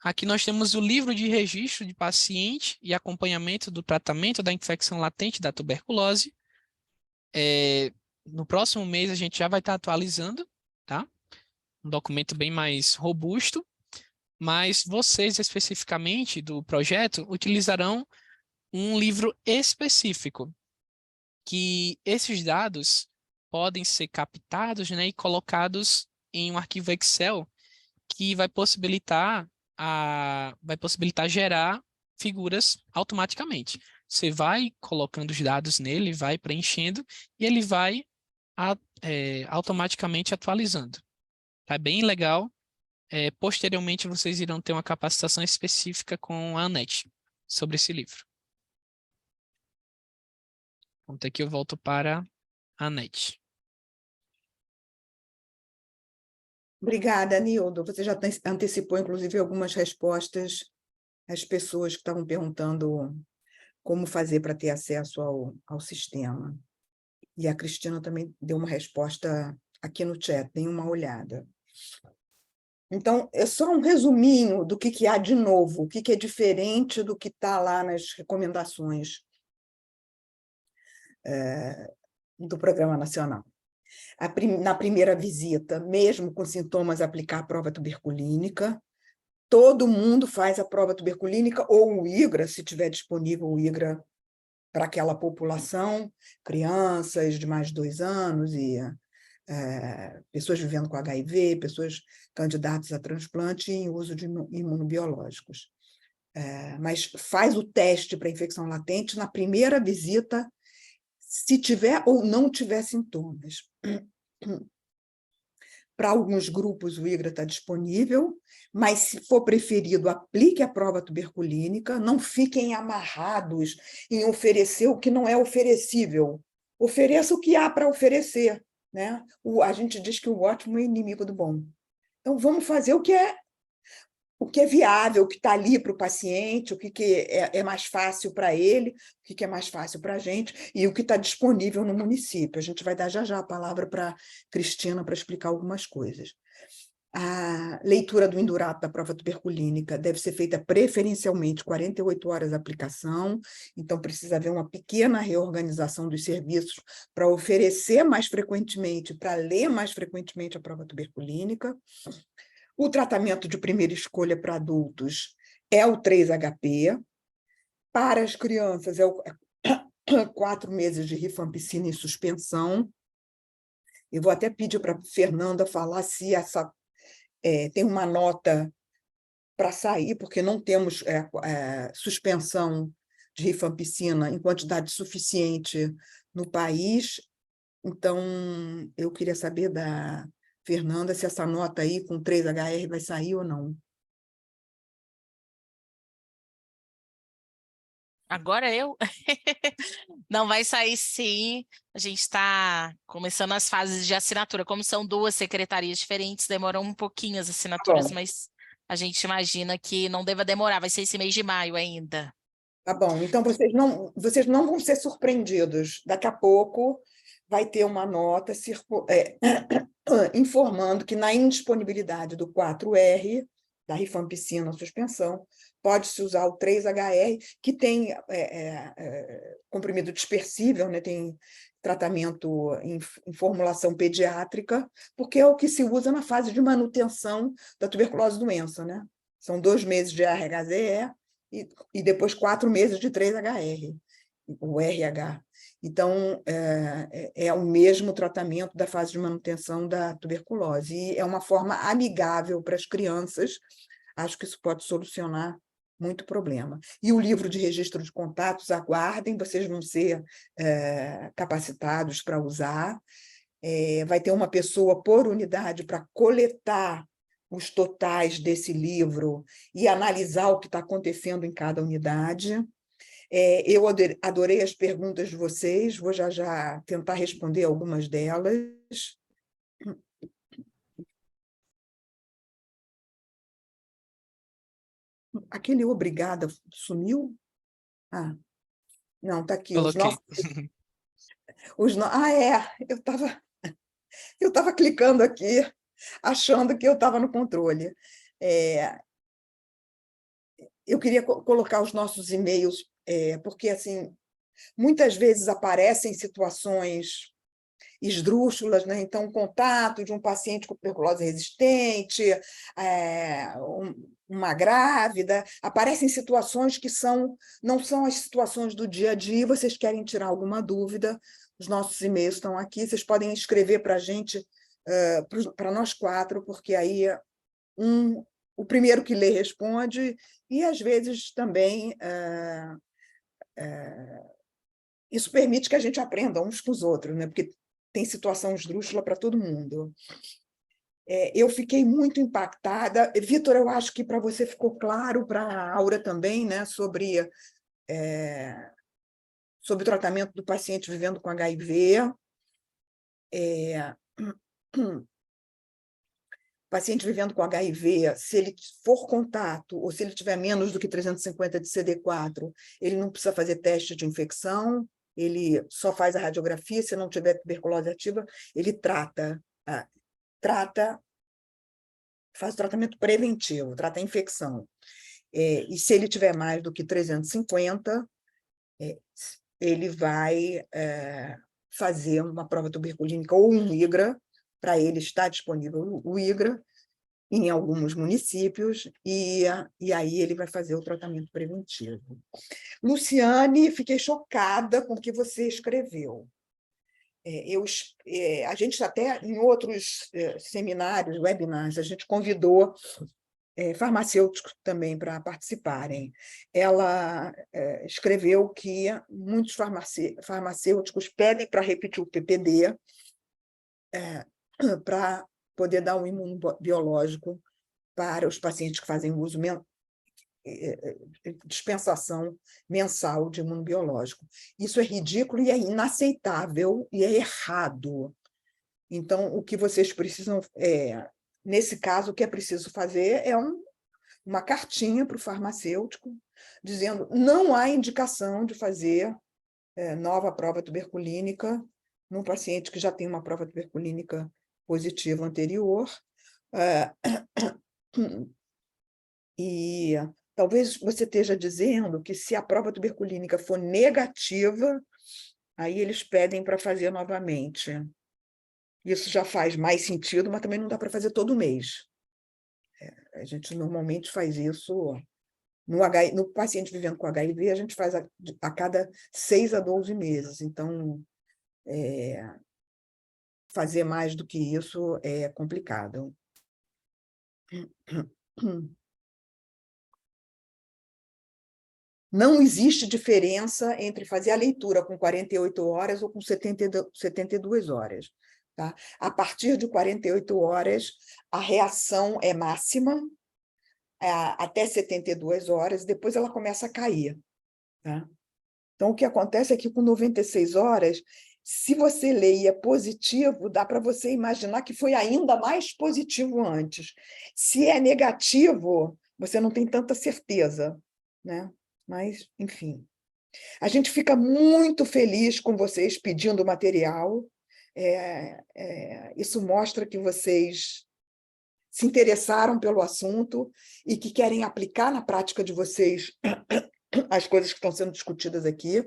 Aqui nós temos o livro de registro de paciente e acompanhamento do tratamento da infecção latente da tuberculose. No próximo mês a gente já vai estar atualizando, tá? Um documento bem mais robusto, mas vocês especificamente do projeto utilizarão um livro específico, que esses dados podem ser captados, né, e colocados em um arquivo Excel que vai possibilitar gerar figuras automaticamente. Você vai colocando os dados nele, vai preenchendo e ele vai automaticamente atualizando. Tá bem legal. Posteriormente, vocês irão ter uma capacitação específica com a ANET sobre esse livro. Então, aqui eu volto para a ANET. Obrigada, Nildo. Você já antecipou, inclusive, algumas respostas às pessoas que estavam perguntando como fazer para ter acesso ao sistema. E a Cristina também deu uma resposta aqui no chat, deem uma olhada. Então, é só um resuminho do que há de novo, o que é diferente do que está lá nas recomendações do Programa Nacional. Na primeira visita, mesmo com sintomas, aplicar a prova tuberculínica. Todo mundo faz a prova tuberculínica ou o IGRA, se tiver disponível o IGRA para aquela população, crianças de mais de 2 anos e pessoas vivendo com HIV, pessoas candidatas a transplante em uso de imunobiológicos. Mas faz o teste para infecção latente na primeira visita, se tiver ou não tiver sintomas. Para alguns grupos, o IGRA está disponível, mas, se for preferido, aplique a prova tuberculínica, não fiquem amarrados em oferecer o que não é oferecível. Ofereça o que há para oferecer, né? A gente diz que o ótimo é inimigo do bom. Então, vamos fazer o que é viável, o que está ali para o paciente, o que é mais fácil para ele, o que é mais fácil para a gente, e o que está disponível no município. A gente vai dar já a palavra para a Cristina para explicar algumas coisas. A leitura do endurato da prova tuberculínica deve ser feita preferencialmente 48 horas de aplicação, então precisa haver uma pequena reorganização dos serviços para oferecer mais frequentemente, para ler mais frequentemente a prova tuberculínica. O tratamento de primeira escolha para adultos é o 3-HP. Para as crianças, é 4 meses de rifampicina em suspensão. Eu vou até pedir para a Fernanda falar se tem uma nota para sair, porque não temos suspensão de rifampicina em quantidade suficiente no país. Então, eu queria saber da Fernanda se essa nota aí com 3HR vai sair ou não. Agora eu? Não, vai sair sim. A gente está começando as fases de assinatura. Como são 2 secretarias diferentes, demoram um pouquinho as assinaturas, mas a gente imagina que não deva demorar. Vai ser esse mês de maio ainda. Tá bom, então vocês não vão ser surpreendidos. Daqui a pouco vai ter uma nota informando que na indisponibilidade do 4R, da rifampicina suspensão, pode-se usar o 3HR, que tem comprimido dispersível, né? Tem tratamento em formulação pediátrica, porque é o que se usa na fase de manutenção da tuberculose doença, né? São 2 meses de ARHZE e depois 4 meses de 3HR, o RH. Então, é o mesmo tratamento da fase de manutenção da tuberculose. E é uma forma amigável para as crianças. Acho que isso pode solucionar muito problema. E o livro de registro de contatos, aguardem, vocês vão ser capacitados para usar. Vai ter uma pessoa por unidade para coletar os totais desse livro e analisar o que está acontecendo em cada unidade. Eu adorei as perguntas de vocês, vou já tentar responder algumas delas. Aquele obrigada sumiu? Não, está aqui. Coloquei. Eu estava clicando aqui, achando que eu estava no controle. Eu queria colocar os nossos e-mails, porque, assim, muitas vezes aparecem situações esdrúxulas, né? Então, o contato de um paciente com tuberculose resistente, uma grávida, aparecem situações que não são as situações do dia a dia, vocês querem tirar alguma dúvida, os nossos e-mails estão aqui, vocês podem escrever para a gente, para nós 4, porque aí o primeiro que lê responde, e às vezes também isso permite que a gente aprenda uns com os outros, né? Porque tem situação esdrúxula para todo mundo. Eu fiquei muito impactada. Vitor, eu acho que para você ficou claro, para a Aura também, né? Sobre o tratamento do paciente vivendo com HIV. Paciente vivendo com HIV, se ele for contato, ou se ele tiver menos do que 350 de CD4, ele não precisa fazer teste de infecção, ele só faz a radiografia, se não tiver tuberculose ativa, ele faz o tratamento preventivo, trata a infecção. E se ele tiver mais do que 350, ele vai fazer uma prova tuberculínica ou um IGRA. Para ele está disponível o IGRA em alguns municípios, e aí ele vai fazer o tratamento preventivo. Luciane, fiquei chocada com o que você escreveu. A gente até, em outros seminários, webinars, a gente convidou farmacêuticos também para participarem. Ela escreveu que muitos farmacêuticos pedem para repetir o PPD para poder dar um imunobiológico para os pacientes que fazem uso dispensação mensal de imunobiológico. Isso é ridículo e é inaceitável e é errado. Então, o que vocês precisam, nesse caso, o que é preciso fazer é uma cartinha para o farmacêutico dizendo não há indicação de fazer nova prova tuberculínica num paciente que já tem uma prova tuberculínica positiva anterior. E talvez você esteja dizendo que, se a prova tuberculínica for negativa, aí eles pedem para fazer novamente. Isso já faz mais sentido, mas também não dá para fazer todo mês. A gente normalmente faz isso no paciente vivendo com HIV, a gente faz a cada 6 a 12 meses. Então, fazer mais do que isso é complicado. Não existe diferença entre fazer a leitura com 48 horas ou com 72 horas. Tá? A partir de 48 horas, a reação é máxima, até 72 horas, depois ela começa a cair. Tá? Então, o que acontece é que, com 96 horas, se você lê e é positivo, dá para você imaginar que foi ainda mais positivo antes. Se é negativo, você não tem tanta certeza, né? Mas, enfim. A gente fica muito feliz com vocês pedindo material. Isso mostra que vocês se interessaram pelo assunto e que querem aplicar na prática de vocês as coisas que estão sendo discutidas aqui.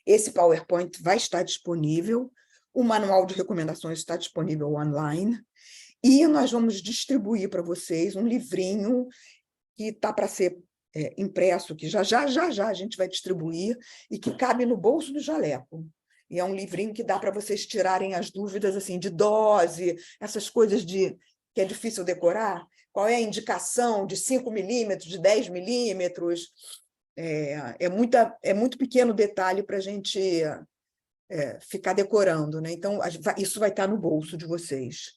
Esse PowerPoint vai estar disponível, o manual de recomendações está disponível online, e nós vamos distribuir para vocês um livrinho que está para ser impresso, que já a gente vai distribuir, e que cabe no bolso do jaleco. E é um livrinho que dá para vocês tirarem as dúvidas assim, de dose, essas coisas que é difícil decorar. Qual é a indicação de 5 milímetros, de 10 milímetros? É muito pequeno detalhe para a gente ficar decorando, né? Então, isso vai estar no bolso de vocês.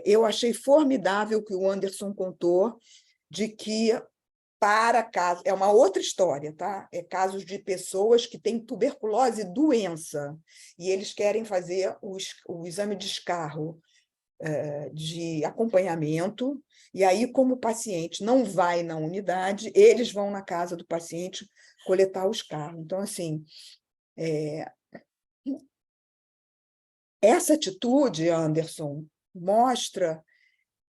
Eu achei formidável o que o Anderson contou, de que, para casos... É uma outra história, tá? Casos de pessoas que têm tuberculose doença, e eles querem fazer o exame de escarro de acompanhamento, e aí, como o paciente não vai na unidade, eles vão na casa do paciente coletar o escarro. Então, assim, essa atitude, Anderson, mostra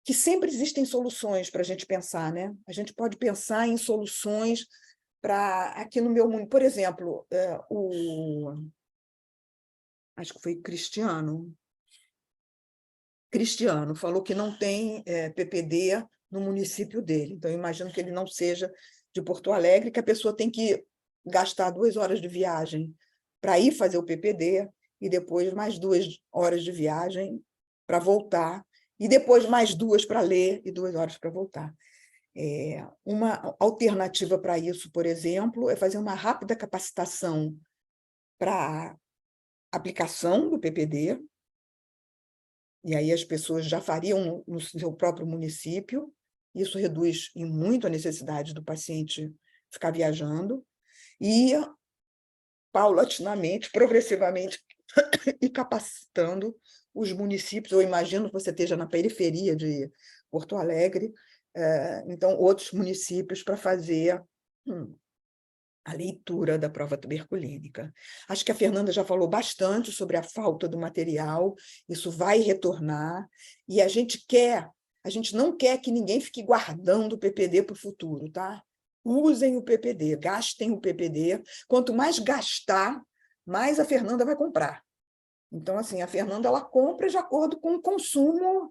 que sempre existem soluções para a gente pensar, né? A gente pode pensar em soluções aqui no meu mundo. Por exemplo, acho que foi Cristiano falou que não tem PPD no município dele. Então, eu imagino que ele não seja de Porto Alegre, que a pessoa tem que gastar 2 horas de viagem para ir fazer o PPD, e depois mais 2 horas de viagem para voltar, e depois mais 2 para ler e 2 horas para voltar. Uma alternativa para isso, por exemplo, é fazer uma rápida capacitação para aplicação do PPD, e aí as pessoas já fariam no seu próprio município. Isso reduz em muito a necessidade do paciente ficar viajando, e, paulatinamente, progressivamente, e capacitando os municípios. Eu imagino que você esteja na periferia de Porto Alegre, então, outros municípios, para fazer a leitura da prova tuberculínica. Acho que a Fernanda já falou bastante sobre a falta do material, isso vai retornar, e a gente não quer que ninguém fique guardando o PPD para o futuro, tá? Usem o PPD, gastem o PPD. Quanto mais gastar, mas a Fernanda vai comprar. Então, assim, a Fernanda ela compra de acordo com o consumo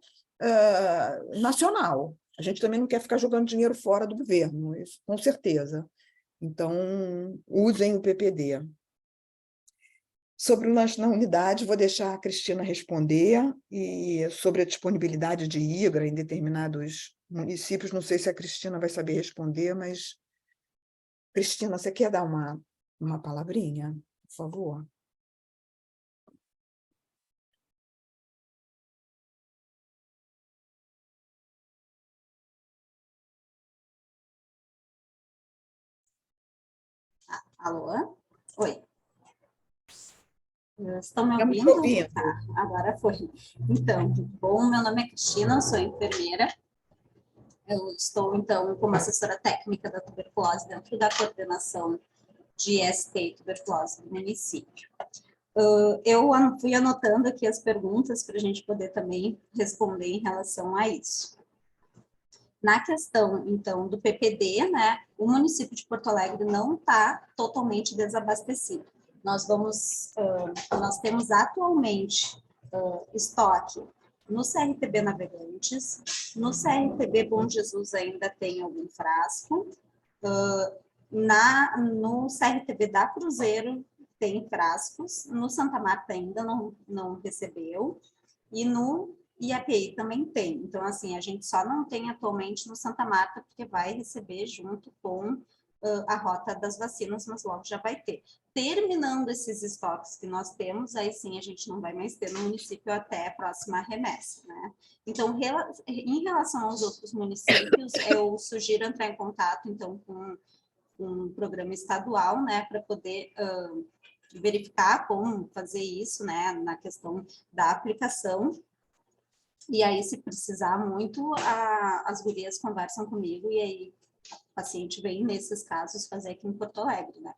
nacional. A gente também não quer ficar jogando dinheiro fora do governo, isso, com certeza. Então, usem o PPD. Sobre o lanche na unidade, vou deixar a Cristina responder, e sobre a disponibilidade de IGRA em determinados municípios, não sei se a Cristina vai saber responder, mas, Cristina, você quer dar uma palavrinha, por favor? Alô? Oi. Estão me Estamos ouvindo? ouvindo. Tá, agora foi. Então, bom, meu nome é Cristina, eu sou enfermeira. Eu estou, então, como assessora técnica da tuberculose dentro da coordenação de IST e tuberculose do município. Eu fui anotando aqui as perguntas para a gente poder também responder em relação a isso. Na questão, então, do PPD, né, o município de Porto Alegre não está totalmente desabastecido. Nós temos atualmente estoque no CRTB Navegantes, no CRTB Bom Jesus ainda tem algum frasco, no CRTB da Cruzeiro tem frascos, no Santa Marta ainda não recebeu, e no IAPI também tem. Então, assim, a gente só não tem atualmente no Santa Marta, porque vai receber junto com a rota das vacinas, mas logo já vai ter. Terminando esses estoques que nós temos, aí sim a gente não vai mais ter no município até a próxima remessa, né? Então, em relação aos outros municípios, eu sugiro entrar em contato, então, com um programa estadual, né, para poder verificar como fazer isso, né, na questão da aplicação. E aí, se precisar muito, as gurias conversam comigo e aí o paciente vem, nesses casos, fazer aqui em Porto Alegre, né?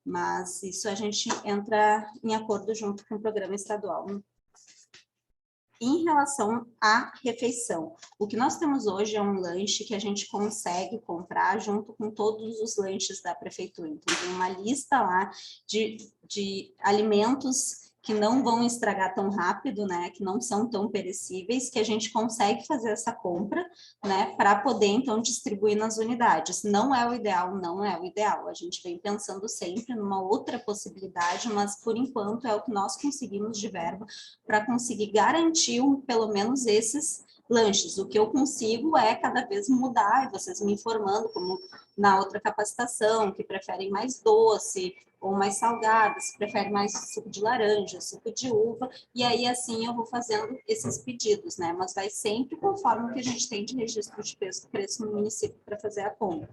Mas isso a gente entra em acordo junto com o programa estadual. Em relação à refeição, o que nós temos hoje é um lanche que a gente consegue comprar junto com todos os lanches da prefeitura. Então, tem uma lista lá de alimentos que não vão estragar tão rápido, né, que não são tão perecíveis, que a gente consegue fazer essa compra, né, para poder, então, distribuir nas unidades. Não é o ideal, não é o ideal. A gente vem pensando sempre numa outra possibilidade, mas, por enquanto, é o que nós conseguimos de verba para conseguir garantir pelo menos esses lanches. O que eu consigo é cada vez mudar, e vocês me informando, como na outra capacitação, que preferem mais doce ou mais salgado, se prefere mais suco de laranja, suco de uva, e aí assim eu vou fazendo esses pedidos, né? Mas vai sempre conforme o que a gente tem de registro de preço no município para fazer a compra.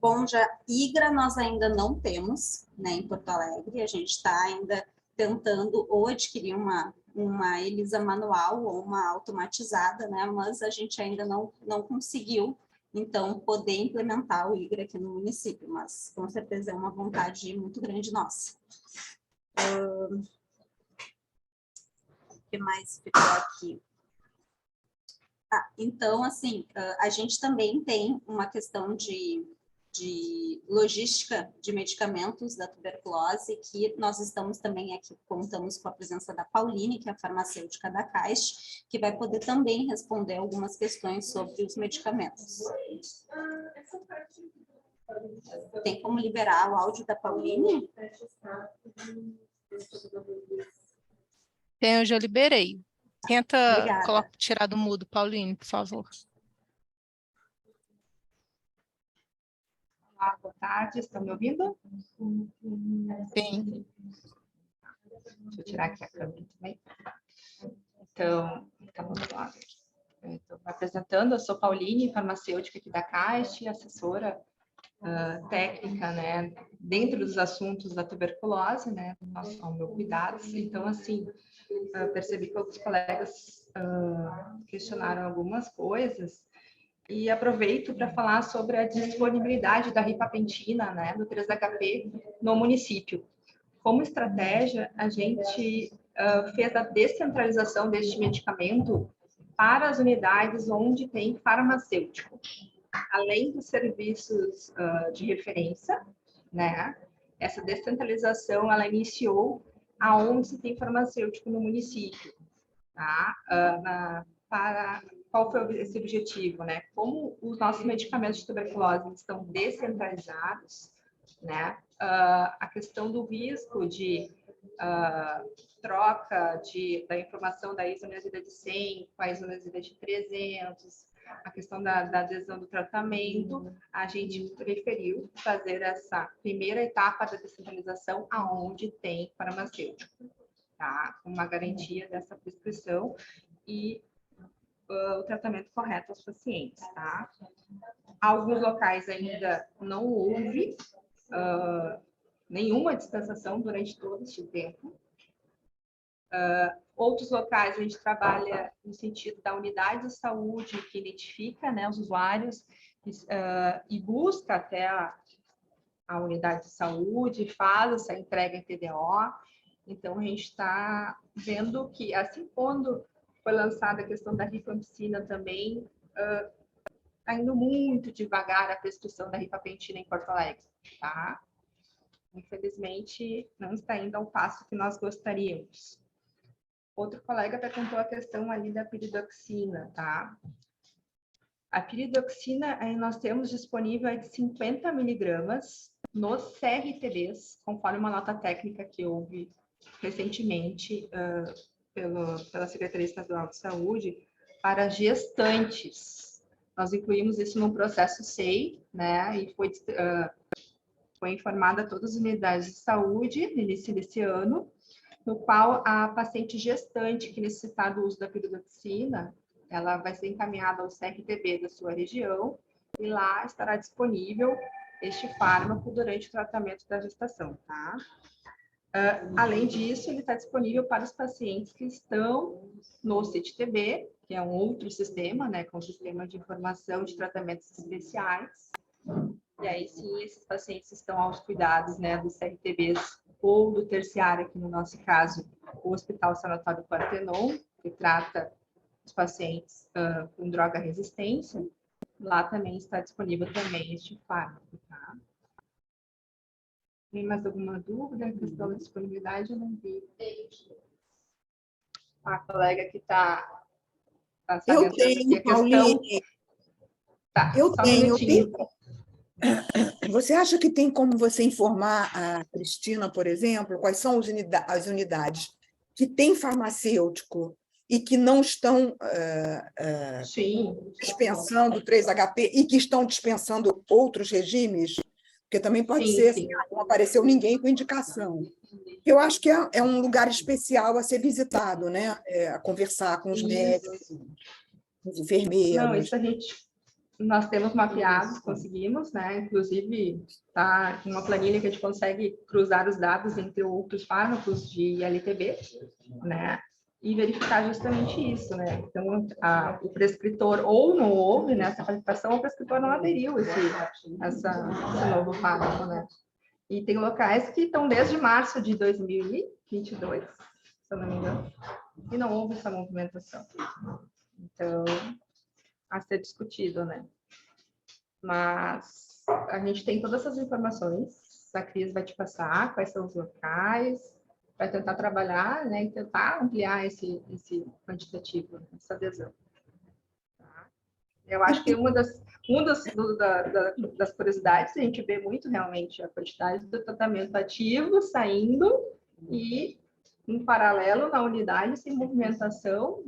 Bom, já IGRA nós ainda não temos, né, em Porto Alegre, a gente está ainda tentando ou adquirir uma ELISA manual ou uma automatizada, né, mas a gente ainda não conseguiu, então, poder implementar o IGRA aqui no município, mas com certeza é uma vontade muito grande nossa. O que mais ficou aqui? Então, assim, a gente também tem uma questão de logística de medicamentos da tuberculose, que nós estamos também aqui, contamos com a presença da Pauline, que é a farmacêutica da Caixa, que vai poder também responder algumas questões sobre os medicamentos. Tem como liberar o áudio da Pauline? Eu já liberei. Tenta tirar do mudo, Pauline, por favor. Olá, boa tarde, estão me ouvindo? Sim. Deixa eu tirar aqui a câmera também. Então, vamos lá. Estou me apresentando, eu sou Pauline, farmacêutica aqui da Caixa, assessora técnica, né, dentro dos assuntos da tuberculose, né, ao meu cuidado. Então, assim, percebi que alguns colegas questionaram algumas coisas, e aproveito para falar sobre a disponibilidade da rifampicina, né, do 3-HP no município. Como estratégia, a gente fez a descentralização deste medicamento para as unidades onde tem farmacêutico, além dos serviços de referência, né, essa descentralização, ela iniciou aonde se tem farmacêutico no município, tá? Qual foi esse objetivo, né? Como os nossos medicamentos de tuberculose estão descentralizados, né? A questão do risco de troca da informação da isoniazida de 100 com a isoniazida de 300, a questão da adesão do tratamento, a gente preferiu fazer essa primeira etapa da descentralização aonde tem farmacêutico, tá? Uma garantia dessa prescrição e o tratamento correto aos pacientes, tá? Alguns locais ainda não houve nenhuma dispensação durante todo este tempo. Outros locais a gente trabalha no sentido da unidade de saúde que identifica, né, os usuários e busca até a unidade de saúde, faz essa entrega em TDO. Então, a gente está vendo que, assim, quando foi lançada a questão da rifampicina também, está indo muito devagar a prescrição da rifapentina em Porto Alegre, tá? Infelizmente, não está indo ao passo que nós gostaríamos. Outro colega perguntou a questão ali da piridoxina, tá? A piridoxina, nós temos disponível de 50 miligramas nos CRTBs, conforme uma nota técnica que houve recentemente pela Secretaria Estadual de Saúde, para gestantes. Nós incluímos isso no processo SEI, né? E foi informada a todas as unidades de saúde no início desse ano, no qual a paciente gestante que necessitar do uso da piridoxina, ela vai ser encaminhada ao CRTB da sua região e lá estará disponível este fármaco durante o tratamento da gestação, tá? Além disso, ele está disponível para os pacientes que estão no CIT-TB, que é um outro sistema, né, com o sistema de informação de tratamentos especiais. E aí, sim, esses pacientes estão aos cuidados, né, dos CRTBs ou do terciário, aqui no nosso caso, o Hospital Sanatório Partenon, que trata os pacientes com droga resistência. Lá também está disponível também este fármaco, tá? Tem mais alguma dúvida em questão da disponibilidade? Eu não vi. A colega que está Eu tenho, Pauline. Tá, eu só um tenho. minutinho. Você acha que tem como você informar a Cristina, por exemplo, quais são as unidades que têm farmacêutico e que não estão dispensando 3HP e que estão dispensando outros regimes? Porque também pode ser assim, não apareceu ninguém com indicação. Eu acho que é um lugar especial a ser visitado, né? A conversar com os médicos, com os enfermeiros. Não, isso nós temos mapeados, conseguimos, né? Inclusive, tá uma planilha que a gente consegue cruzar os dados entre outros fármacos de LTB, né? E verificar justamente isso, né? Então, o prescritor ou não houve nessa qualificação, o prescritor não aderiu esse novo fármaco, né? E tem locais que estão desde março de 2022, se eu não me engano, e não houve essa movimentação. Então, a ser discutido, né? Mas a gente tem todas essas informações, a Cris vai te passar quais são os locais, vai tentar trabalhar, né, e tentar ampliar esse quantitativo, essa adesão. Tá? Eu acho que uma das curiosidades, a gente vê muito realmente a quantidade do tratamento ativo saindo e, em paralelo, na unidade, sem movimentação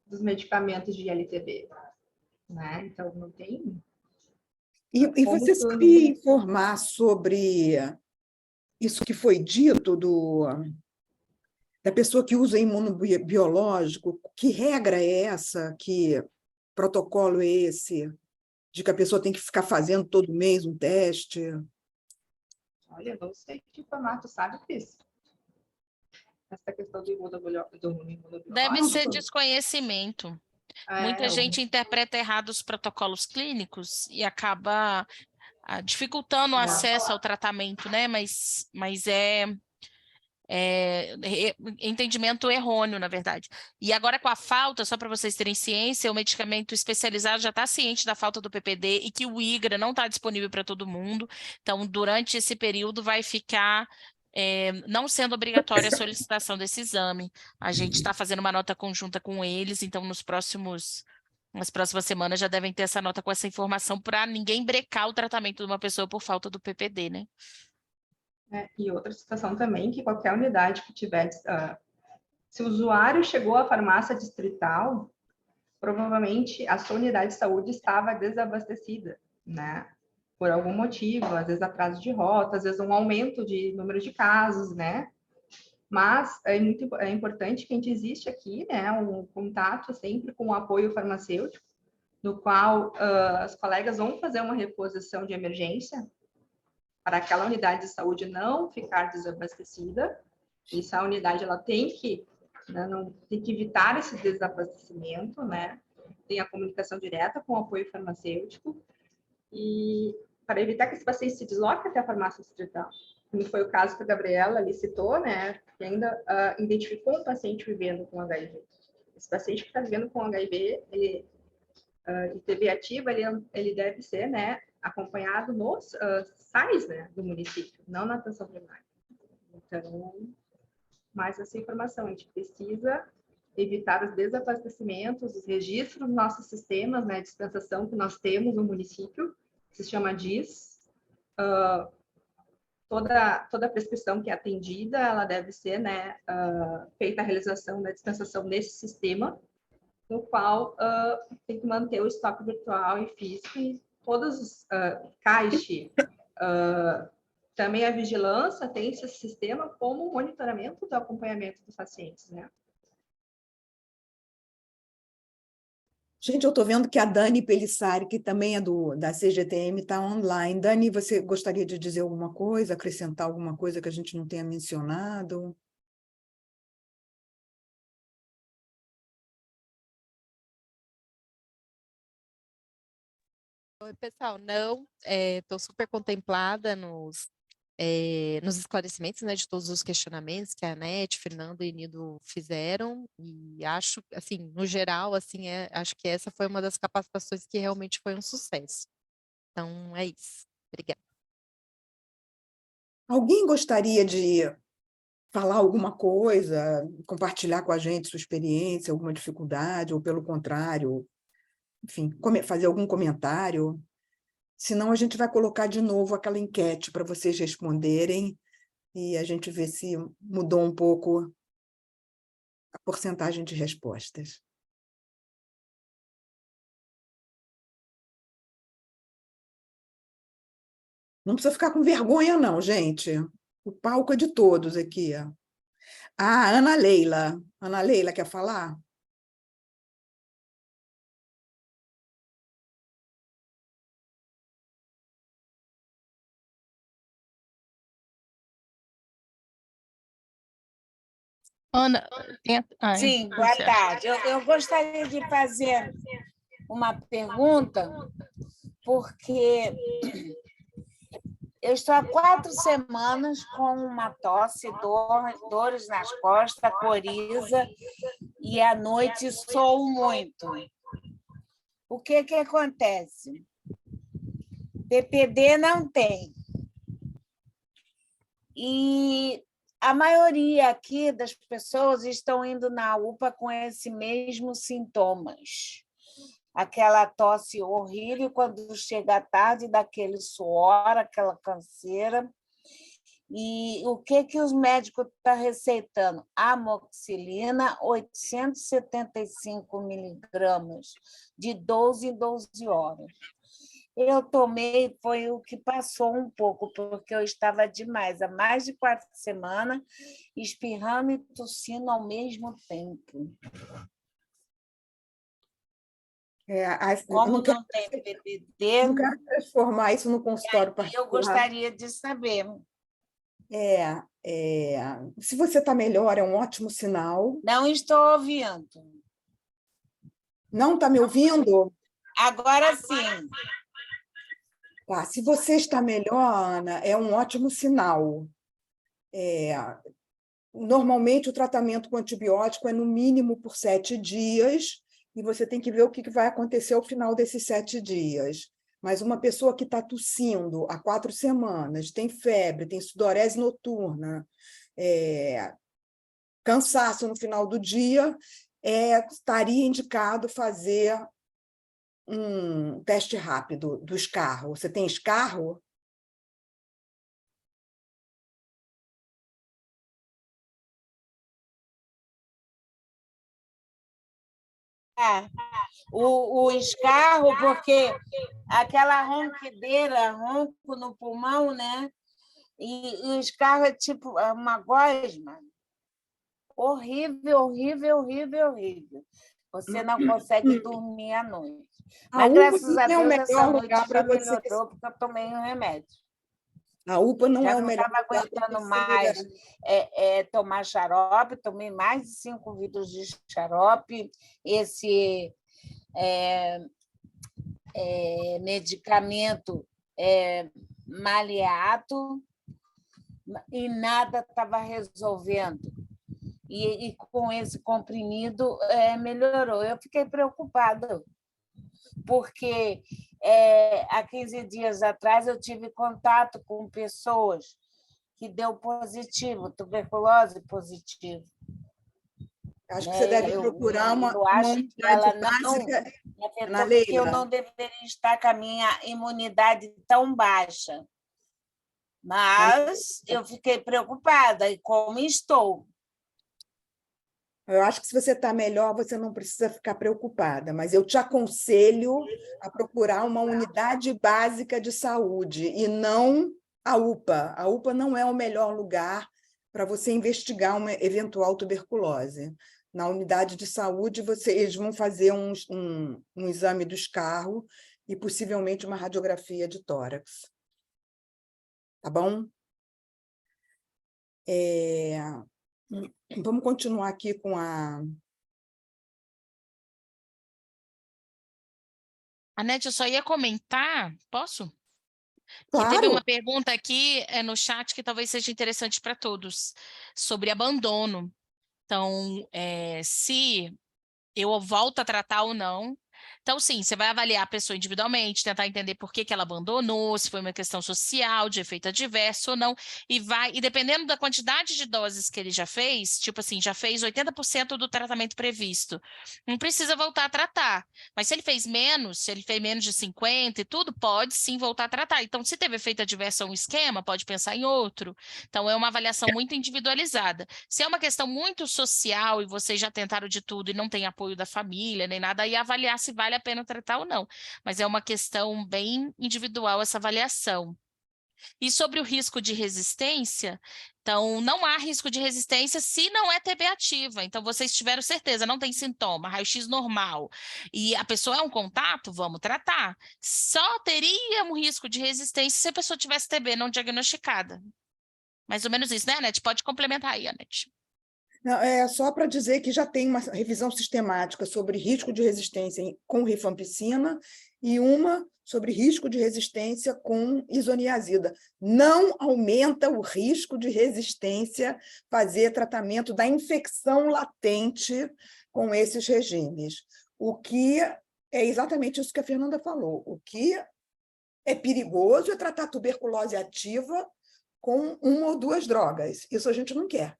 dos medicamentos de LTB. Né? Então, não tem... E você sabe informar sobre isso que foi dito da pessoa que usa imunobiológico? Que regra é essa? Que protocolo é esse? De que a pessoa tem que ficar fazendo todo mês um teste? Olha, não sei que formato, sabe, Cris? Essa questão do imunobiológico. Deve ser desconhecimento. Muita gente interpreta errado os protocolos clínicos e acaba dificultando o acesso ao tratamento, né? Mas entendimento errôneo, na verdade. E agora com a falta, só para vocês terem ciência, o medicamento especializado já está ciente da falta do PPD e que o IGRA não está disponível para todo mundo. Então, durante esse período vai ficar não sendo obrigatória a solicitação desse exame. A gente está fazendo uma nota conjunta com eles, então nas próximas semanas já devem ter essa nota com essa informação para ninguém brecar o tratamento de uma pessoa por falta do PPD, né? E outra situação também, que qualquer unidade que tiver, se o usuário chegou à farmácia distrital, provavelmente a sua unidade de saúde estava desabastecida, né? Por algum motivo, às vezes atraso de rota, às vezes um aumento de número de casos, né? Mas é importante que a gente existe aqui, né? Um contato sempre com o apoio farmacêutico, no qual as colegas vão fazer uma reposição de emergência para aquela unidade de saúde não ficar desabastecida. Essa unidade ela tem que, né, não, tem que evitar esse desabastecimento, né? Tem a comunicação direta com o apoio farmacêutico e para evitar que esse paciente se desloque até a farmácia distrital. Como foi o caso que a Gabriela ali citou, né? Que ainda identificou um paciente vivendo com HIV. Esse paciente que está vivendo com HIV, ele e TB ativa, ele deve ser, né, acompanhado nos SAIs, né, do município, não na atenção primária. Então, mais essa informação, a gente precisa evitar os desabastecimentos, os registros dos nossos sistemas, né, de dispensação que nós temos no município, que se chama DIS. Toda prescrição que é atendida, ela deve ser, né, feita a realização da dispensação nesse sistema, no qual tem que manter o estoque virtual e físico, e todos os CAIXE, também a vigilância tem esse sistema como monitoramento do acompanhamento dos pacientes, né? Gente, eu estou vendo que a Dani Pelissari, que também é da CGTM, está online. Dani, você gostaria de dizer alguma coisa, acrescentar alguma coisa que a gente não tenha mencionado? Oi, pessoal. Não, estou super contemplada nos esclarecimentos, né, de todos os questionamentos que a Anete, Fernando e Nido fizeram, e acho, assim, no geral, assim, acho que essa foi uma das capacitações que realmente foi um sucesso. Então, é isso. Obrigada. Alguém gostaria de falar alguma coisa, compartilhar com a gente sua experiência, alguma dificuldade, ou pelo contrário, enfim, fazer algum comentário? Senão a gente vai colocar de novo aquela enquete para vocês responderem e a gente vê se mudou um pouco a porcentagem de respostas. Não precisa ficar com vergonha, não, gente. O palco é de todos aqui. Ah, Ana Leila. Ana Leila, quer falar? Ana, Sim, boa tarde. Eu gostaria de fazer uma pergunta, porque eu estou há 4 semanas com uma tosse, dores nas costas, coriza, e à noite soo muito. O que acontece? PPD não tem. E a maioria aqui das pessoas estão indo na UPA com esses mesmos sintomas. Aquela tosse horrível quando chega à tarde, daquele suor, aquela canseira. E o que os médicos estão receitando? Amoxicilina, 875 miligramas, de 12 em 12 horas. Eu tomei, foi o que passou um pouco, porque eu estava demais, há mais de 4 semanas, espirrando e tossindo ao mesmo tempo. Como não tem PPD... Não quero transformar isso no consultório particular. Eu gostaria de saber. Se você está melhor, é um ótimo sinal. Não estou ouvindo. Não está me ouvindo? Agora sim. Tá, se você está melhor, Ana, é um ótimo sinal. Normalmente, o tratamento com antibiótico é no mínimo por 7 dias, e você tem que ver o que vai acontecer ao final desses 7 dias. Mas uma pessoa que está tossindo há 4 semanas, tem febre, tem sudorese noturna, cansaço no final do dia, estaria indicado fazer um teste rápido do escarro. Você tem escarro? O escarro, porque aquela ronquideira, ronco no pulmão, né? E o escarro é tipo uma gosma. Horrível, horrível, horrível, horrível. Você não consegue dormir à noite. Mas, graças a Deus, essa noite já melhorou, porque eu tomei um remédio. A UPA não é o melhor lugar. Já não estava aguentando mais tomar xarope, tomei mais de 5 vidros de xarope. Esse medicamento Maleato, e nada estava resolvendo. E com esse comprimido melhorou. Eu fiquei preocupada, porque há 15 dias atrás eu tive contato com pessoas que deu positivo, tuberculose positivo. Acho que você deve procurar uma unidade básica. Porque eu não deveria estar com a minha imunidade tão baixa. Mas eu fiquei preocupada, e como estou. Eu acho que se você está melhor, você não precisa ficar preocupada, mas eu te aconselho a procurar uma unidade básica de saúde e não a UPA. A UPA não é o melhor lugar para você investigar uma eventual tuberculose. Na unidade de saúde, eles vão fazer um exame do escarro e possivelmente uma radiografia de tórax. Tá bom? Vamos continuar aqui com a... Anete, eu só ia comentar, posso? Claro. Que teve uma pergunta aqui no chat que talvez seja interessante para todos, sobre abandono. Então, se eu volto a tratar ou não. Então, sim, você vai avaliar a pessoa individualmente, tentar entender por que ela abandonou, se foi uma questão social, de efeito adverso ou não, e dependendo da quantidade de doses que ele já fez, tipo assim, já fez 80% do tratamento previsto, não precisa voltar a tratar. Mas se ele fez menos, de 50 e tudo, pode sim voltar a tratar. Então, se teve efeito adverso a um esquema, pode pensar em outro. Então, é uma avaliação muito individualizada. Se é uma questão muito social e vocês já tentaram de tudo e não tem apoio da família, nem nada, aí avaliar se vale a pena tratar ou não. Mas é uma questão bem individual essa avaliação. E sobre o risco de resistência, então, não há risco de resistência se não é TB ativa. Então, vocês tiveram certeza, não tem sintoma, raio-x normal, e a pessoa é um contato, vamos tratar. Só teria um risco de resistência se a pessoa tivesse TB não diagnosticada. Mais ou menos isso, né, Anete? Pode complementar aí, Anete. Não, é só para dizer que já tem uma revisão sistemática sobre risco de resistência com rifampicina e uma sobre risco de resistência com isoniazida. Não aumenta o risco de resistência fazer tratamento da infecção latente com esses regimes. O que é exatamente isso que a Fernanda falou. O que é perigoso é tratar tuberculose ativa com 1 ou 2 drogas. Isso a gente não quer.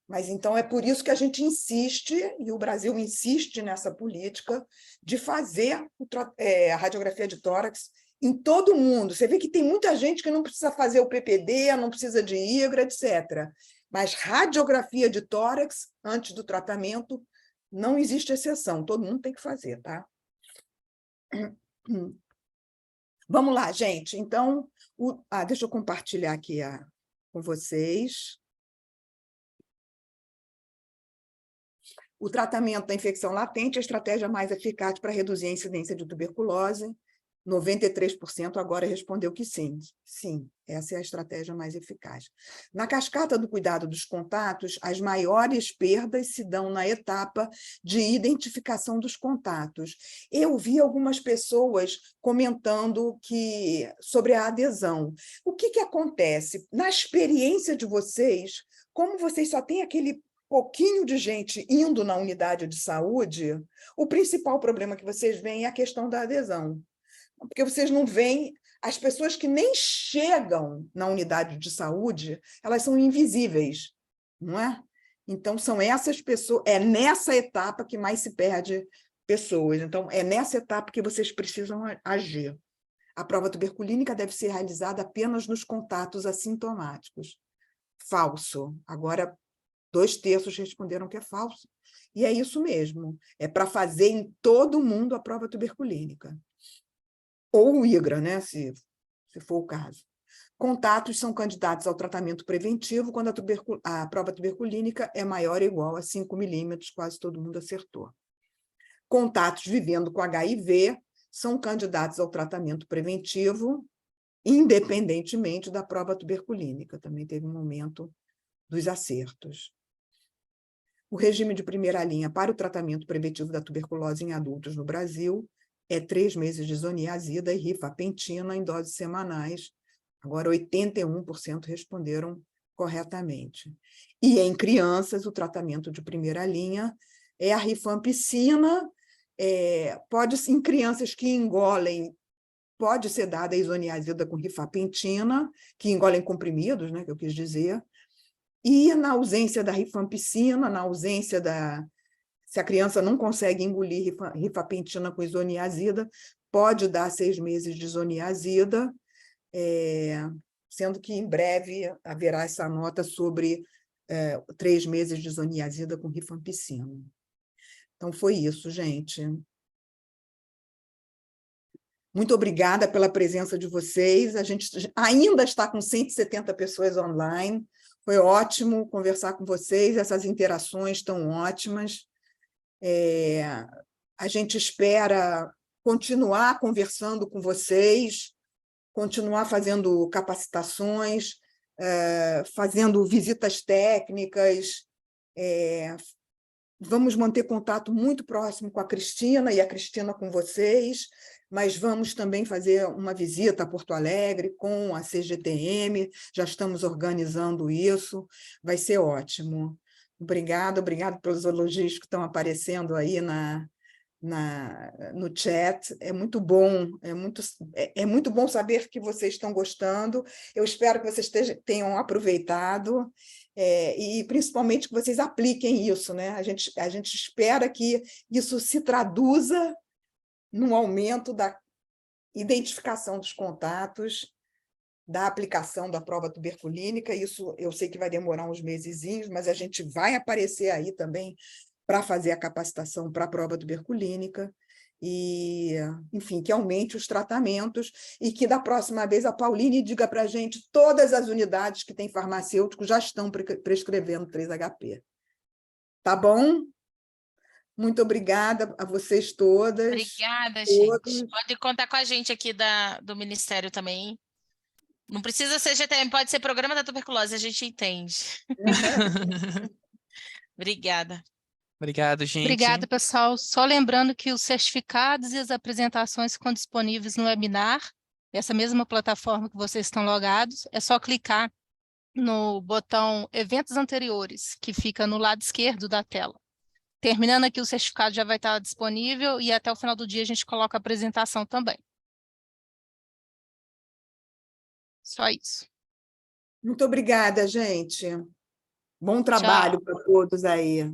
Mas, então, é por isso que a gente insiste, e o Brasil insiste nessa política, de fazer a radiografia de tórax em todo mundo. Você vê que tem muita gente que não precisa fazer o PPD, não precisa de IGRA, etc. Mas radiografia de tórax, antes do tratamento, não existe exceção, todo mundo tem que fazer, tá? Vamos lá, gente. Então, deixa eu compartilhar aqui com vocês. O tratamento da infecção latente é a estratégia mais eficaz para reduzir a incidência de tuberculose. 93% agora respondeu que sim. Sim, essa é a estratégia mais eficaz. Na cascata do cuidado dos contatos, as maiores perdas se dão na etapa de identificação dos contatos. Eu vi algumas pessoas comentando sobre a adesão. O que acontece? Na experiência de vocês, como vocês só têm aquele pouquinho de gente indo na unidade de saúde, o principal problema que vocês veem é a questão da adesão. Porque vocês não veem, as pessoas que nem chegam na unidade de saúde, elas são invisíveis, não é? Então, são essas pessoas, é nessa etapa que mais se perde pessoas. Então, é nessa etapa que vocês precisam agir. A prova tuberculínica deve ser realizada apenas nos contatos assintomáticos. Falso. Agora, 2/3 responderam que é falso. E é isso mesmo. É para fazer em todo mundo a prova tuberculínica. Ou o IGRA, né, se for o caso. Contatos são candidatos ao tratamento preventivo quando a prova tuberculínica é maior ou igual a 5 milímetros, quase todo mundo acertou. Contatos vivendo com HIV são candidatos ao tratamento preventivo, independentemente da prova tuberculínica. Também teve um momento dos acertos. O regime de primeira linha para o tratamento preventivo da tuberculose em adultos no Brasil é 3 meses de isoniazida e rifampicina em doses semanais. Agora, 81% responderam corretamente. E em crianças, o tratamento de primeira linha é a rifampicina, em crianças que engolem, pode ser dada a isoniazida com rifampicina, que engolem comprimidos, né, que eu quis dizer, e na ausência da rifampicina, se a criança não consegue engolir rifampicina com isoniazida, pode dar 6 meses de isoniazida, sendo que em breve haverá essa nota sobre 3 meses de isoniazida com rifampicina. Então, foi isso, gente. Muito obrigada pela presença de vocês. A gente ainda está com 170 pessoas online. Foi ótimo conversar com vocês, essas interações estão ótimas. A gente espera continuar conversando com vocês, continuar fazendo capacitações, fazendo visitas técnicas. Vamos manter contato muito próximo com a Cristina e a Cristina com vocês, mas vamos também fazer uma visita a Porto Alegre com a CGTM, já estamos organizando isso, vai ser ótimo. Obrigado pelos elogios que estão aparecendo aí no chat. É muito bom, é muito bom saber que vocês estão gostando. Eu espero que vocês tenham aproveitado e, principalmente, que vocês apliquem isso, né? A gente espera que isso se traduza num aumento da identificação dos contatos, da aplicação da prova tuberculínica. Isso eu sei que vai demorar uns mesezinhos, mas a gente vai aparecer aí também para fazer a capacitação para a prova tuberculínica e, enfim, que aumente os tratamentos e que da próxima vez a Pauline diga para a gente todas as unidades que têm farmacêuticos já estão prescrevendo 3HP. Tá bom? Muito obrigada a vocês todas. Obrigada, gente. Pode contar com a gente aqui do Ministério também. Não precisa ser GTM, pode ser Programa da Tuberculose, a gente entende. Obrigada. Obrigado, gente. Obrigada, pessoal. Só lembrando que os certificados e as apresentações ficam disponíveis no webinar, essa mesma plataforma que vocês estão logados. É só clicar no botão Eventos Anteriores, que fica no lado esquerdo da tela. Terminando aqui, o certificado já vai estar disponível e até o final do dia a gente coloca a apresentação também. Só isso. Muito obrigada, gente. Bom trabalho para todos aí.